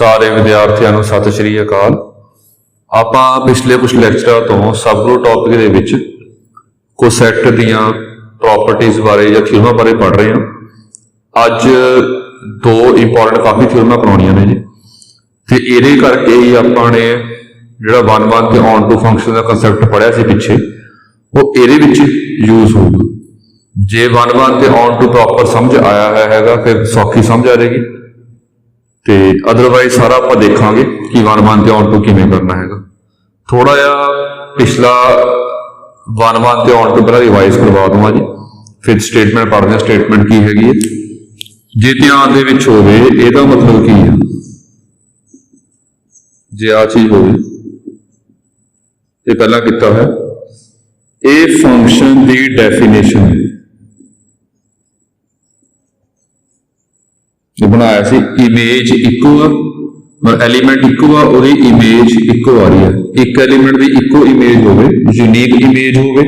सारे विद्यार्थियों को सत श्री अकाल। आपां पिछले कुछ लैक्चरां तो सबग्रुप टॉपिक दे विच कोसैट दीयां प्रॉपर्टीज़ बारे या थ्योरमां बारे पढ़ रहे हैं। अज दो इंपॉर्टेंट काफ़ी थ्योरमां करवाउणियां ने जी, तो ये करके ही आपां ने जिहड़ा वन वन ते ऑन टू फंक्शन का कंसैप्ट पढ़िया सी पिछे, वो ये यूज होगा। जे वन वन ते ऑन टू प्रॉपर समझ आया है फिर सौखी समझ आ जाएगी, तो अदरवाइज सारा आप देखांगे कि वन वन ते ऑन टू किवें करना है। थोड़ा जिहा पिछला वन वन ते ऑन टू पहला रिवाइज करवा दूंगा जी, फिर स्टेटमेंट पढ़ते हैं। स्टेटमेंट की हैगी है, जे ध्यान दे विच होवे इहदा मतलब की है, जे आ चीज होवे ये पहला किता है, ये फंक्शन की डेफिनेशन बनाया सी। इमेज इको आ, एलीमेंट इको आ, और इमेज इको आ रही है। एक एलीमेंट की इको इमेज होवे, यूनीक इमेज होवे,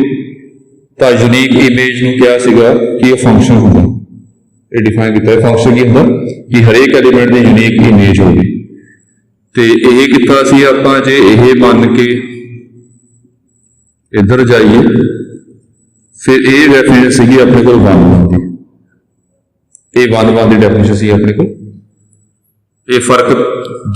तो यूनीक इमेज नूं क्या सीगा कि ये फंक्शन होगा। ये डिफाइन किया फंक्शन की होंदा कि हरेक एलीमेंट की यूनीक इमेज होगी। तो यह किता सी आपां जे यह मन के इधर जाइए, फिर ये डेफिनेशन सी अपने को वन वन की, ये वन वन की डेफिनेशन सी अपने को। ये फर्क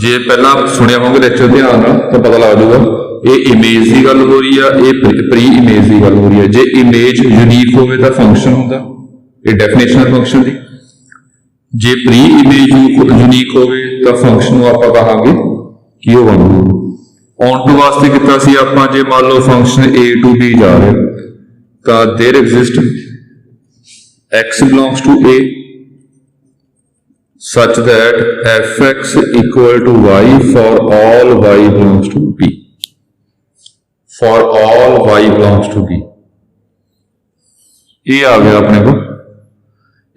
जे पहला सुनिया होगा लेक्चर ध्यान तो पता लग जाऊगा, ये इमेज की गल हो रही है, ये प्री इमेज की गल हो रही है। जे इमेज यूनीक हो तो फंक्शन होंदा, ये डेफिनेशन है फंक्शन की। जे प्री इमेज यूनीक हो तो फंक्शन आप कहांगे कि वो वन ऑन टू वास्ते कितना सी आपां। जे मान लो फंक्शन ए टू बी जा रहे तो there exist x belongs to A such that fx equal to y for all y belongs to b, for all y belongs to b। ये आ गया अपने को,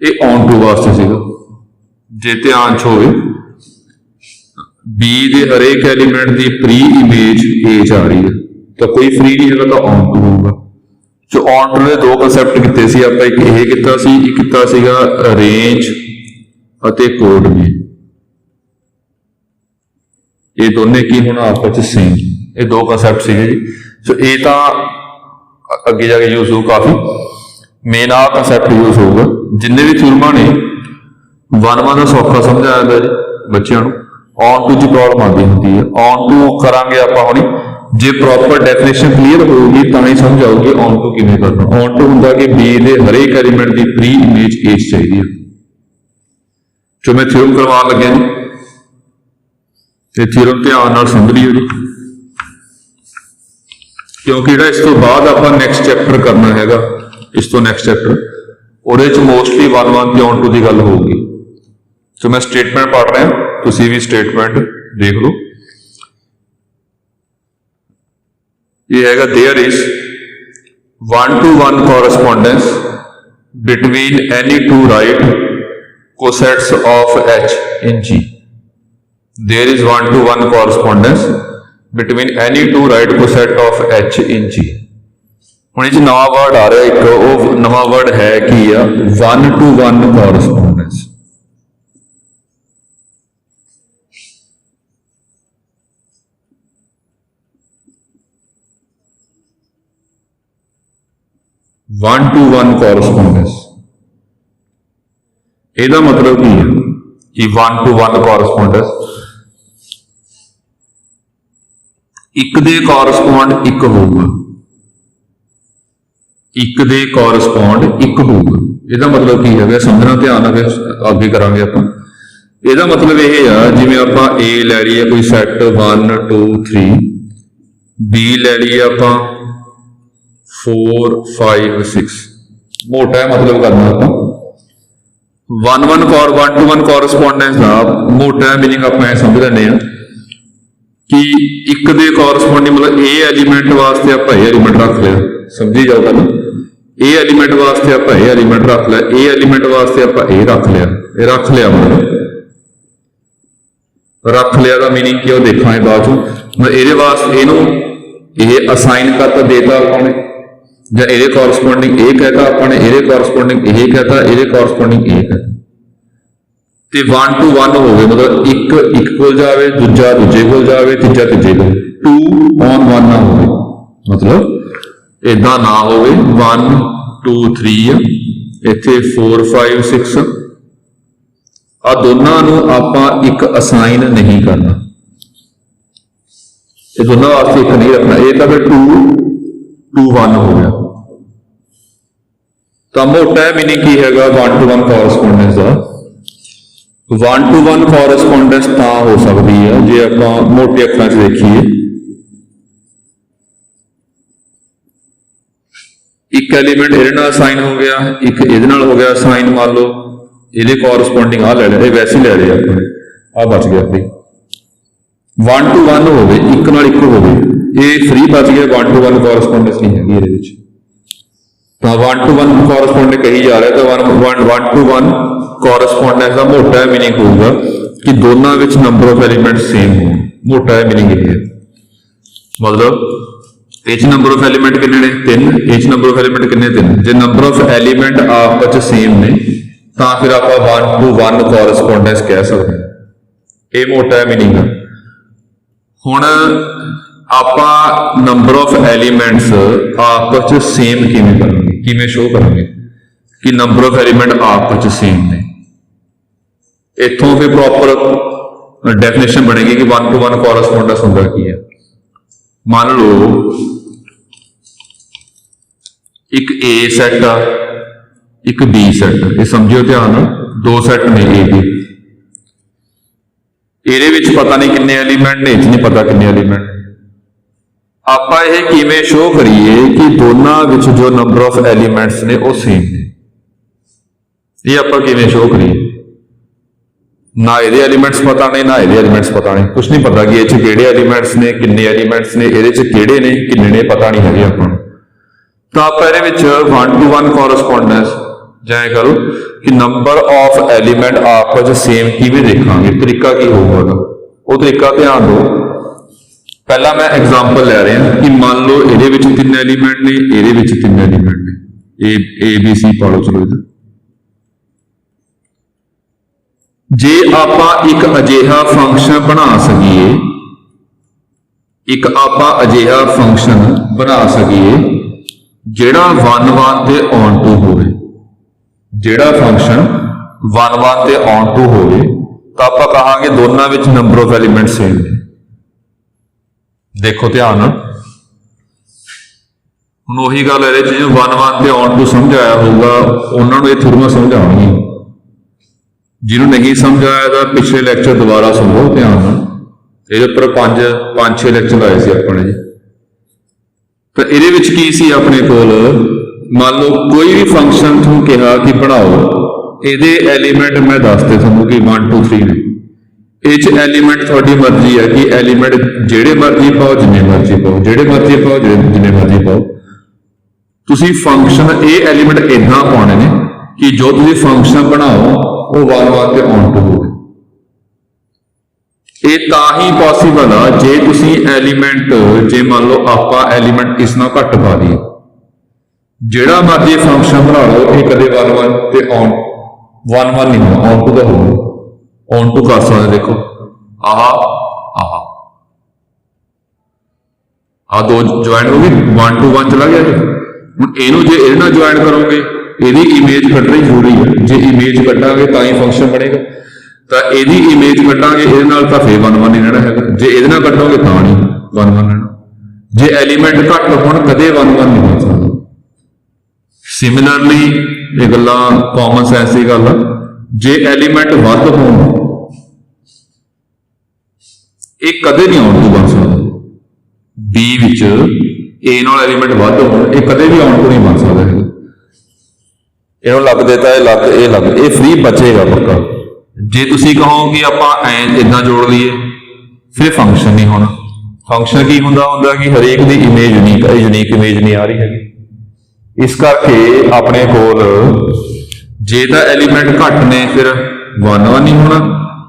ये ऑन टू वास्ते सीगा। जे ध्यान च होवे बी दे हरेक एलीमेंट की प्री इमेज ए जा रही है, तो कोई फ्री नहीं है तो ऑन टू होगा। जो ऑन टू ने दो कंसैप्ट किए सी आपां, एक ये किया सी, एक किया सीगा रेंज ਅਤੇ कोड भी। ये दोनों की होना आपस में सेम, ये दो कंसैप्ट सीगे जी। सो ये तो अगे जाके यूज हो, काफ़ी मेन आ कंसैप्ट यूज होगा। जिन्हें भी थ्योरमां ने वन वन का सौखा समझ आया जी बच्चों को। ऑन टू की प्रॉब्लम आती होती है, ऑन टू करांगे आपां हुणी। जे प्रॉपर डेफिनेशन क्लीयर होगी तो ही समझ आऊगी ऑन टू किवें करना। ऑन टू हुंदा कि बी दे हरेक एलीमेंट की प्री इमेज ए चाहिए है। जो मैं थ्योरम करवान लगे जी, थ्योरम ध्यान नाल समझ लियो जी, क्योंकि इस तो बाद आप नैक्सट चैप्टर करना है, इस तो नैक्सट चैप्टर वो मोस्टली वन वन ते ऑन टू की गल होगी। तो मैं स्टेटमेंट पढ़ रहा, तुसीं भी स्टेटमेंट देख लो। ये है there is one to one correspondence between any two right cosets of H in G। There is one to one correspondence between any two right coset of H in G। हुण इस नवा word आ रहा है, एक वो नवा word है कि one to one correspondence. One to one correspondence ਇਹਦਾ मतलब की है कि वन टू वन कॉरस्पॉन्डेंस एक दे कॉरस्पॉन्ड एक होगा, एक दे कॉरस्पॉन्ड एक होगा। ਇਹਦਾ मतलब की है समझना, ध्यान आगे आगे करांगे आपां। ਇਹਦਾ मतलब ये है जिवें आपां ए लै लईए कोई सैट 1 2 3, बी लै लईए आपां 4 5 6, मोटा मतलब करना आपां। वन टू वन कॉरस्पॉन्डेंस का मोटा मीनिंग आप समझ लें कि एक दे कॉरस्पॉन्डिंग मतलब ए एलीमेंट वास्ते आप ए एलीमेंट रख लिया, समझी जाओ पहले। ए एलीमेंट वास्ते आप ए एलीमेंट रख लिया, ए एलीमेंट वास्ते आप ए रख लिया, ये रख लिया मतलब रख लिया का मीनिंग की देखा बाद मतलब ये वास्ते ये असाइन करता देता आपने, ਜਾਂ ਇਹਦੇ ਕੋਰਸਪੋਂਡਿੰग ਇਹ कहता आपने, ਇਹਦੇ ਕੋਰਸਪੋਂਡਿੰग ਇਹ कहता, ਇਹਦੇ ਕੋਰਸਪੋंडिंग ਇਹ कहता। ਤੇ 1 to 1 ਹੋਵੇ, ਮਤਲਬ ਇੱਕ ਕੋਲ ਜਾਵੇ, ਦੂਜਾ ਦੂਜੇ ਕੋਲ ਜਾਵੇ, ਤੀਜਾ ਤੀਜੇ ਕੋਲ, 2 on 1 ਨਾ ਹੋਵੇ, ਮਤਲਬ ਇਦਾਂ ਨਾ ਹੋਵੇ 1 2 3 ਇੱਥੇ 4 5 6 ਆ ਦੋਨਾਂ ਨੂੰ ਆਪਾਂ ਇੱਕ ਅਸਾਈਨ ਨਹੀਂ ਕਰਨਾ, ਇਹ ਦੋਨਾਂ ਵਾਸਤੇ ਇੱਕ ਨਹੀਂ ਰੱਖਣਾ, ਇਹ ਤਾਂ ਫਿਰ 2 2 1 ਹੋ ਗਿਆ। ਤਾਂ ਮੋਟਾ ਮੀਨਿੰਗ ਕੀ ਹੈਗਾ 1 to 1 correspondence the? 1 to 1 correspondence ਤਾਂ ਹੋ ਸਕਦੀ ਹੈ ਜੇ ਆਪਾਂ ਮੋਟੇ ਅੱਖਰਾਂ 'ਚ ਦੇਖੀਏ, ਇੱਕ ਐਲੀਮੈਂਟ ਇਹਦੇ ਨਾਲ ਅਸਾਈਨ ਹੋ ਗਿਆ, ਇੱਕ ਇਹਦੇ ਨਾਲ ਹੋ ਗਿਆ ਅਸਾਈਨ, ਮੰਨ ਲਓ ਇਹਦੇ ਕੋਰਸਪੋਂਡਿੰਗ ਆ ਲੈ ਲਿਆ, ਇਹ ਵੈਸੇ ਹੀ ਲੈ ਲਿਆ ਆਪਣੇ, ਆ ਬਚ ਗਿਆ ਫਰੀ। 1 to 1 ਹੋਵੇ, ਇੱਕ ਨਾਲ ਇੱਕ ਹੋਵੇ, ਇਹ ਫਰੀ ਬਚ ਗਿਆ, 1 to 1 ਕੋਰਸਪੋਂਡੈਂਸ ਨਹੀਂ ਹੈਗੀ ਇਹਦੇ ਵਿੱਚ। ਤਾਂ 1 to 1 ਕੋਰਸਪੋਂਡੈਂਸ ਕਹੀ ਜਾ ਰਿਹਾ, ਤਾਂ 1 to 1 ਕੋਰਸਪੋਂਡੈਂਸ ਦਾ ਮੋਟਾ ਮੀਨਿੰਗ ਹੋਊਗਾ ਕਿ ਦੋਨਾਂ ਵਿੱਚ ਨੰਬਰ ਆਫ ਐਲੀਮੈਂਟ ਸੇਮ ਹੋਣ, ਮੋਟਾ ਮੀਨਿੰਗ ਇਹ ਹੈ। ਮਤਲਬ ਇਹ 'ਚ ਨੰਬਰ ਆਫ ਐਲੀਮੈਂਟ ਕਿੰਨੇ ਨੇ? 3, ਇਹ 'ਚ ਨੰਬਰ ਆਫ ਐਲੀਮੈਂਟ ਕਿੰਨੇ? 3। ਜੇ ਨੰਬਰ ਆਫ ਐਲੀਮੈਂਟ ਆਪਸ 'ਚ ਸੇਮ ਨੇ ਤਾਂ ਫਿਰ ਆਪਾਂ 1 to 1 ਕੋਰਸਪੋਂਡੈਂਸ ਕਹਿ ਸਕਦੇ ਹਾਂ, ਇਹ ਮੋਟਾ ਮੀਨਿੰਗ ਹੈ। ਹੁਣ ਆਪਾਂ ਨੰਬਰ ਆਫ ਐਲੀਮੈਂਟਸ ਆਪਸ 'ਚ ਸੇਮ ਕਿਵੇਂ ਕਰਾਂਗੇ, ਕਿਵੇਂ ਸ਼ੋ ਕਰਾਂਗੇ ਕਿ ਨੰਬਰ ਆਫ ਐਲੀਮੈਂਟ ਆਪਸ 'ਚ ਸੇਮ ਨੇ? ਇੱਥੋਂ ਫਿਰ ਪ੍ਰੋਪਰ ਡੈਫੀਨੇਸ਼ਨ ਬਣੇਗੀ ਕਿ 1 to 1 ਕੋਰਸਪੋਂਡੈਂਸ ਹੁੰਦਾ ਕੀ ਹੈ। ਮੰਨ ਲਓ ਇੱਕ A ਸੈੱਟ ਆ, ਇੱਕ B ਸੈੱਟ, ਇਹ ਸਮਝਿਓ ਧਿਆਨ ਨਾਲ, ਦੋ ਸੈੱਟ ਨੇ A B, ਇਹਦੇ ਵਿੱਚ ਪਤਾ ਨਹੀਂ ਕਿੰਨੇ ਐਲੀਮੈਂਟ ਨੇ, ਇਹ 'ਚ ਨਹੀਂ ਪਤਾ ਕਿੰਨੇ ਐਲੀਮੈਂਟ। ਆਪਾਂ ਇਹ ਕਿਵੇਂ ਸ਼ੋ ਕਰੀਏ ਕਿ ਦੋਨਾਂ ਵਿੱਚ ਜੋ ਨੰਬਰ ਆਫ ਐਲੀਮੈਂਟਸ ਨੇ ਉਹ ਸੇਮ ਨੇ? ਇਹ ਆਪਾਂ ਕਿਵੇਂ ਸ਼ੋ ਕਰੀਏ? ਨਾ ਇਹਦੇ ਐਲੀਮੈਂਟਸ ਪਤਾ ਨੇ, ਨਾ ਇਹਦੇ ਐਲੀਮੈਂਟਸ ਪਤਾ ਨੇ, ਕੁਝ ਨਹੀਂ ਪਤਾ ਕਿ ਇਹ 'ਚ ਕਿਹੜੇ ਐਲੀਮੈਂਟਸ ਨੇ, ਕਿੰਨੇ ਐਲੀਮੈਂਟਸ ਨੇ, ਇਹਦੇ 'ਚ ਕਿਹੜੇ ਨੇ, ਕਿੰਨੇ ਨੇ, ਪਤਾ ਨਹੀਂ ਹੈਗੇ ਆਪਾਂ ਨੂੰ। ਤਾਂ ਆਪਾਂ ਇਹਦੇ ਵਿੱਚ 1 to 1 ਕੋਰਸਪੋਂਡੈਂਸ ਜਾਂ ਕਰੋ ਕਿ ਨੰਬਰ ਆਫ ਐਲੀਮੈਂਟ ਆਪਸ 'ਚ ਸੇਮ ਕਿਵੇਂ ਦੇਖਾਂਗੇ, ਤਰੀਕਾ ਕੀ ਹੋਊਗਾ? ਉਹ ਤਰੀਕਾ ਧਿਆਨ ਦਿਓ। ਪਹਿਲਾਂ ਮੈਂ ਐਗਜ਼ਾਮਪਲ ਲੈ ਰਿਹਾ ਕਿ ਮੰਨ ਲਓ ਇਹਦੇ ਵਿੱਚ 3 ਐਲੀਮੈਂਟ ਨੇ, ਇਹਦੇ ਵਿੱਚ 3 ਐਲੀਮੈਂਟ ਨੇ, A B C ਪਾ ਲਓ। ਚਲੋ ਇਹਦਾ ਜੇ ਆਪਾਂ ਇੱਕ ਅਜਿਹਾ ਫੰਕਸ਼ਨ ਬਣਾ ਸਕੀਏ, ਇੱਕ ਆਪਾਂ ਅਜਿਹਾ ਫੰਕਸ਼ਨ ਬਣਾ ਸਕੀਏ ਜਿਹੜਾ 1 1 ਤੇ ਔਨ ਟੂ ਹੋਵੇ, ਜਿਹੜਾ ਫੰਕਸ਼ਨ 1 1 ਤੇ ਔਨ ਟੂ ਹੋਵੇ, ਤਾਂ ਆਪਾਂ ਕਹਾਂਗੇ ਦੋਨਾਂ ਵਿੱਚ ਨੰਬਰ ਆਫ ਐਲੀਮੈਂਟ ਸੇਮ ਨੇ। ਦੇਖੋ ਧਿਆਨ ਨਾਲ, ਹੁਣ ਉਹੀ ਗੱਲ ਹੈ ਜਿਹਨੂੰ 1 1 ਤੇ ਔਨ ਟੂ ਸਮਝਾਇਆ ਹੋਊਗਾ ਉਹਨਾਂ ਨੂੰ ਇਹ ਥਿਊਰਮਾਂ ਸਮਝ ਆਉਣਗੀਆਂ, ਜਿਹਨੂੰ ਨਹੀਂ ਸਮਝ ਆਇਆ ਤਾਂ ਪਿਛਲੇ ਲੈਕਚਰ ਦੁਬਾਰਾ ਸੁਣੋ ਧਿਆਨ ਨਾਲ, ਇਹਦੇ ਉੱਪਰ 5-6 ਲੈਕਚਰ ਲਾਏ ਸੀ ਆਪਾਂ ਨੇ ਜੀ। ਤਾਂ ਇਹਦੇ ਵਿੱਚ ਕੀ ਸੀ ਆਪਣੇ ਕੋਲ, ਮੰਨ ਲਓ ਕੋਈ ਵੀ ਫੰਕਸ਼ਨ ਤੁਹਾਨੂੰ ਕਿਹਾ ਕਿ ਬਣਾਓ, ਇਹਦੇ ਐਲੀਮੈਂਟ ਮੈਂ ਦੱਸਦੇ ਤੁਹਾਨੂੰ ਕਿ 1 2 3 ਨੇ, ਇਹ 'ਚ ਐਲੀਮੈਂਟ ਤੁਹਾਡੀ ਮਰਜ਼ੀ ਹੈ ਕਿ ਐਲੀਮੈਂਟ ਜਿਹੜੇ ਮਰਜ਼ੀ ਪਾਓ, ਜਿੰਨੇ ਮਰਜ਼ੀ ਪਾਓ, ਜਿਹੜੇ ਮਰਜ਼ੀ ਪਾਓ, ਜਿੰਨੇ ਮਰਜ਼ੀ ਪਾਓ। ਤੁਸੀਂ ਫੰਕਸ਼ਨ ਇਹ ਐਲੀਮੈਂਟ ਇਦਾਂ ਪਾਉਣੇ ਨੇ ਕਿ ਜੋ ਤੁਸੀਂ ਫੰਕਸ਼ਨ ਬਣਾਓ ਉਹ 1 1 ਤੇ ਔਨ ਟੂ ਹੋਵੇ। ਇਹ ਤਾਂ ਹੀ ਪੋਸੀਬਲ ਆ ਜੇ ਤੁਸੀਂ ਐਲੀਮੈਂਟ, ਜੇ ਮੰਨ ਲਓ ਆਪਾਂ ਐਲੀਮੈਂਟ ਇਸ ਨਾਲ ਘੱਟ ਪਾ ਦਈਏ, ਜਿਹੜਾ ਮਰਜ਼ੀ ਫੰਕਸ਼ਨ ਬਣਾ ਲਓ ਇਹ ਕਦੇ 1 1 ਤੇ ਔਨ 1 1 ਨਹੀਂ ਹੋਣਾ, ਔਨ ਟੂ ਦਾ ਹੋਊਗਾ, ਔਨ ਟੂ ਕਰ ਸਕਦੇ। ਦੇਖੋ ਆਹ ਦੋ ਜੁਆਇਨ ਹੋ ਗਏ, 1 to 1 ਚਲਾ ਗਿਆ ਜੀ। ਹੁਣ ਇਹਨੂੰ ਜੇ ਇਹਦੇ ਨਾਲ ਜੁਆਇਨ ਕਰੋਗੇ, ਇਹਦੀ ਇਮੇਜ ਕੱਢਣੀ ਜ਼ਰੂਰੀ ਹੈ, ਜੇ ਇਮੇਜ ਕੱਢਾਂਗੇ ਤਾਂ ਹੀ ਫੰਕਸ਼ਨ ਬਣੇਗਾ। ਤਾਂ ਇਹਦੀ ਇਮੇਜ ਕੱਢਾਂਗੇ ਇਹਦੇ ਨਾਲ ਤਾਂ ਫੇਰ 1 1 ਨਹੀਂ ਰਹਿਣਾ ਹੈਗਾ, ਜੇ ਇਹਦੇ ਨਾਲ ਕੱਢੋਗੇ ਤਾਂ ਨਹੀਂ 1 1 ਰਹਿਣਾ। ਜੇ ਐਲੀਮੈਂਟ ਘੱਟ ਹੋਣ ਕਦੇ 1 1 ਨਹੀਂ ਬਣ ਸਕਦਾ। ਸਿਮਿਲਰਲੀ ਇਹ ਗੱਲਾਂ ਕਾਮਨ ਸੈਂਸ ਦੀ ਗੱਲ ਆ, ਜੇ ਐਲੀਮੈਂਟ ਵੱਧ ਹੋਣ ਇਹ ਕਦੇ ਨਹੀਂ ਆਉਣ ਟੂ ਬਣ ਸਕਦਾ। B ਵਿੱਚ A ਨਾਲ ਐਲੀਮੈਂਟ ਵੱਧ ਹੋਣ ਇਹ ਕਦੇ ਵੀ ਆਉਣ ਟੂ ਨਹੀਂ ਬਣ ਸਕਦਾ ਹੈਗਾ। ਇਹਨੂੰ ਲੱਗ ਦੇਤਾ ਇਹ ਲੱਗ, ਇਹ ਲੱਗ, ਇਹ ਫ੍ਰੀ ਬਚੇਗਾ ਪੱਕਾ। ਜੇ ਤੁਸੀਂ ਕਹੋ ਕਿ ਆਪਾਂ ਇਦਾਂ ਜੋੜ ਲਈਏ ਫਿਰ ਫੰਕਸ਼ਨ ਨਹੀਂ ਹੋਣਾ। ਫੰਕਸ਼ਨ ਕੀ ਹੁੰਦਾ ਕਿ ਹਰੇਕ ਦੀ ਇਮੇਜ ਯੂਨੀਕ ਇਮੇਜ ਨਹੀਂ ਆ ਰਹੀ ਹੈਗੀ। ਇਸ ਕਰਕੇ ਆਪਣੇ ਕੋਲ ਜੇ ਤਾਂ ਐਲੀਮੈਂਟ ਘੱਟ ਨੇ ਫਿਰ 1 1 ਨਹੀਂ ਹੋਣਾ,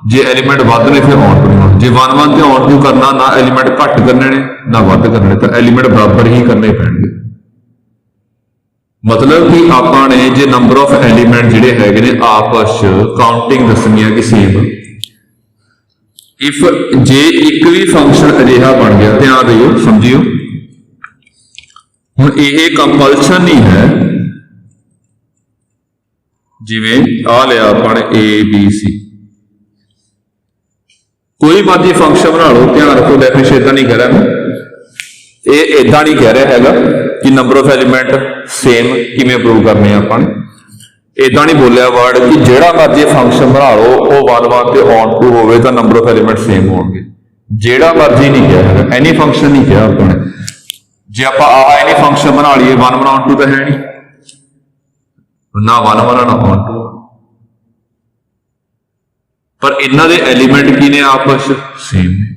ਜੇ ਐਲੀਮੈਂਟ ਵੱਧ ਨੇ ਫਿਰ ਔਨ ਟੂ ਨਹੀਂ ਹੋਣਾ। ਜੇ 1 1 ਤੇ ਔਨ ਟੂ ਕਰਨਾ, ਨਾ ਐਲੀਮੈਂਟ ਘੱਟ ਕਰਨੇ ਨੇ ਨਾ ਵੱਧ ਕਰਨੇ, ਤਾਂ ਐਲੀਮੈਂਟ ਬਰਾਬਰ ਹੀ ਕਰਨੇ ਪੈਣਗੇ। मतलब कि ਆਪਾਂ ਨੇ ਜੇ ਨੰਬਰ ਆਫ ਐਲੀਮੈਂਟ ਜਿਹੜੇ ਹੈਗੇ ਨੇ ਆਪਸ ਚ ਕਾਊਂਟਿੰਗ ਦੱਸਣੀ ਹੈ ਕਿ ਸੇਮ ਇਫ ਜੇ ਇੱਕ ਵੀ ਫੰਕਸ਼ਨ ਅਜਿਹਾ ਬਣ ਗਿਆ, ਧਿਆਨ ਦਿਓ ਸਮਝਿਓ, ਹੁਣ ਇਹ ਕੰਪਲਸ਼ਨ ਨਹੀਂ ਹੈ, ਜਿਵੇਂ ਆ ਲਿਆ ਆਪਾਂ ਨੇ ABC, ਕੋਈ ਮਰਜ਼ੀ ਫੰਕਸ਼ਨ ਬਣਾ ਲਓ, ਧਿਆਨ ਰੱਖੋ ਡੈਫੀਨੇਸ਼ਨ ਇਦਾਂ ਨਹੀਂ ਕਹਿ ਰਿਹਾ ਮੈਂ, ਇਹ ਇਦਾਂ ਨਹੀਂ ਕਹਿ ਰਿਹਾ ਹੈਗਾ ਕਿ ਨੰਬਰ ਆਫ ਐਲੀਮੈਂਟ ਸੇਮ ਕਿਵੇਂ ਪ੍ਰੂਵ ਕਰਨੇ ਆ ਆਪਾਂ ਨੇ, ਇਦਾਂ ਨਹੀਂ ਬੋਲਿਆ ਵਰਡ ਕਿ ਜਿਹੜਾ ਮਰਜ਼ੀ ਫੰਕਸ਼ਨ ਬਣਾ ਲਓ ਉਹ 1 1 ਤੇ ਔਨ ਟੂ ਹੋਵੇ ਤਾਂ ਨੰਬਰ ਆਫ ਐਲੀਮੈਂਟ ਸੇਮ ਹੋਣਗੇ, ਜਿਹੜਾ ਮਰਜ਼ੀ ਨਹੀਂ ਕਿਹਾ ਹੈਗਾ, ਐਨੀ ਫੰਕਸ਼ਨ ਨਹੀਂ ਕਿਹਾ ਆਪਾਂ ਨੇ। ਜੇ ਆਪਾਂ ਆਹ ਐਨੀ ਫੰਕਸ਼ਨ ਬਣਾ ਲਈਏ 1 1 ਔਨ ਟੂ ਤਾਂ ਹੈ ਨਹੀਂ, ਨਾ 1 1 ਨਾ ਔਨ ਟੂ, ਪਰ ਇਹਨਾਂ ਦੇ ਐਲੀਮੈਂਟ ਕੀ ਨੇ ਆਪਸ ਸੇਮ ਨੇ।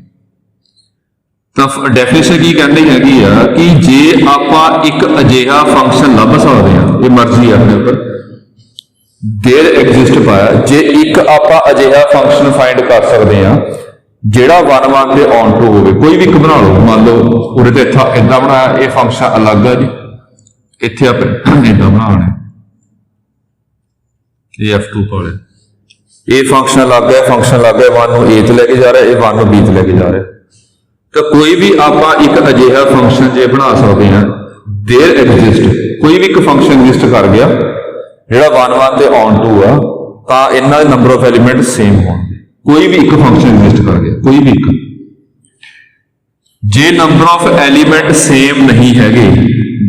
ਤਾਂ ਡੈਫੀਨੇਸ਼ਨ ਕੀ ਕਹਿੰਦੀ ਹੈਗੀ ਆ ਕਿ ਜੇ ਆਪਾਂ ਇੱਕ ਅਜਿਹਾ ਫੰਕਸ਼ਨ ਲੱਭ ਸਕਦੇ ਹਾਂ, ਇਹ ਮਰਜ਼ੀ ਆ ਆਪਣੇ ਉੱਪਰ, ਦੇਰ ਐਗਜ਼ਿਸਟ ਪਾਇਆ, ਜੇ ਇੱਕ ਆਪਾਂ ਅਜਿਹਾ ਫੰਕਸ਼ਨ ਫਾਈਂਡ ਕਰ ਸਕਦੇ ਹਾਂ ਜਿਹੜਾ 1 1 ਤੇ ਔਨ ਟੂ ਹੋਵੇ, ਕੋਈ ਵੀ ਇੱਕ ਬਣਾ ਲਓ, ਮੰਨ ਲਓ ਉਰੇ ਤੇ ਇੱਥਾ ਏਦਾਂ ਬਣਾਇਆ, ਇਹ ਫੰਕਸ਼ਨ ਅਲੱਗ ਆ ਜੀ, ਇੱਥੇ ਆਪਾਂ ਏਦਾਂ ਬਣਾਉਣਾ, ਇਹ F2 ਕੋਲ ਹੈ, ਇਹ ਫੰਕਸ਼ਨ ਅਲੱਗ ਹੈ, ਫੰਕਸ਼ਨ ਅਲੱਗ ਹੈ, 1 ਨੂੰ A ਤੇ ਲੈ ਕੇ ਜਾ ਰਿਹਾ, ਇਹ 1 ਨੂੰ B ਤੇ ਲੈ ਕੇ ਜਾ ਰਿਹਾ, ਤਾਂ ਕੋਈ ਵੀ ਆਪਾਂ ਇੱਕ ਅਜਿਹਾ ਫੰਕਸ਼ਨ ਜੇ ਬਣਾ ਸਕਦੇ ਹਾਂ, ਦੇਰ ਐਗਜ਼ਿਸਟ, ਕੋਈ ਵੀ ਇੱਕ ਫੰਕਸ਼ਨ ਐਗਜ਼ਿਸਟ ਕਰ ਗਿਆ ਜਿਹੜਾ 1 1 ਤੇ ਔਨ ਟੂ ਆ, ਤਾਂ ਇਹਨਾਂ ਦੇ ਨੰਬਰ ਆਫ ਐਲੀਮੈਂਟ ਸੇਮ ਹੋਣਗੇ, ਕੋਈ ਵੀ ਇੱਕ ਫੰਕਸ਼ਨ ਐਗਜ਼ਿਸਟ ਕਰ ਗਿਆ, ਕੋਈ ਵੀ ਇੱਕ। ਜੇ ਨੰਬਰ ਆਫ ਐਲੀਮੈਂਟ ਸੇਮ ਨਹੀਂ ਹੈਗੇ,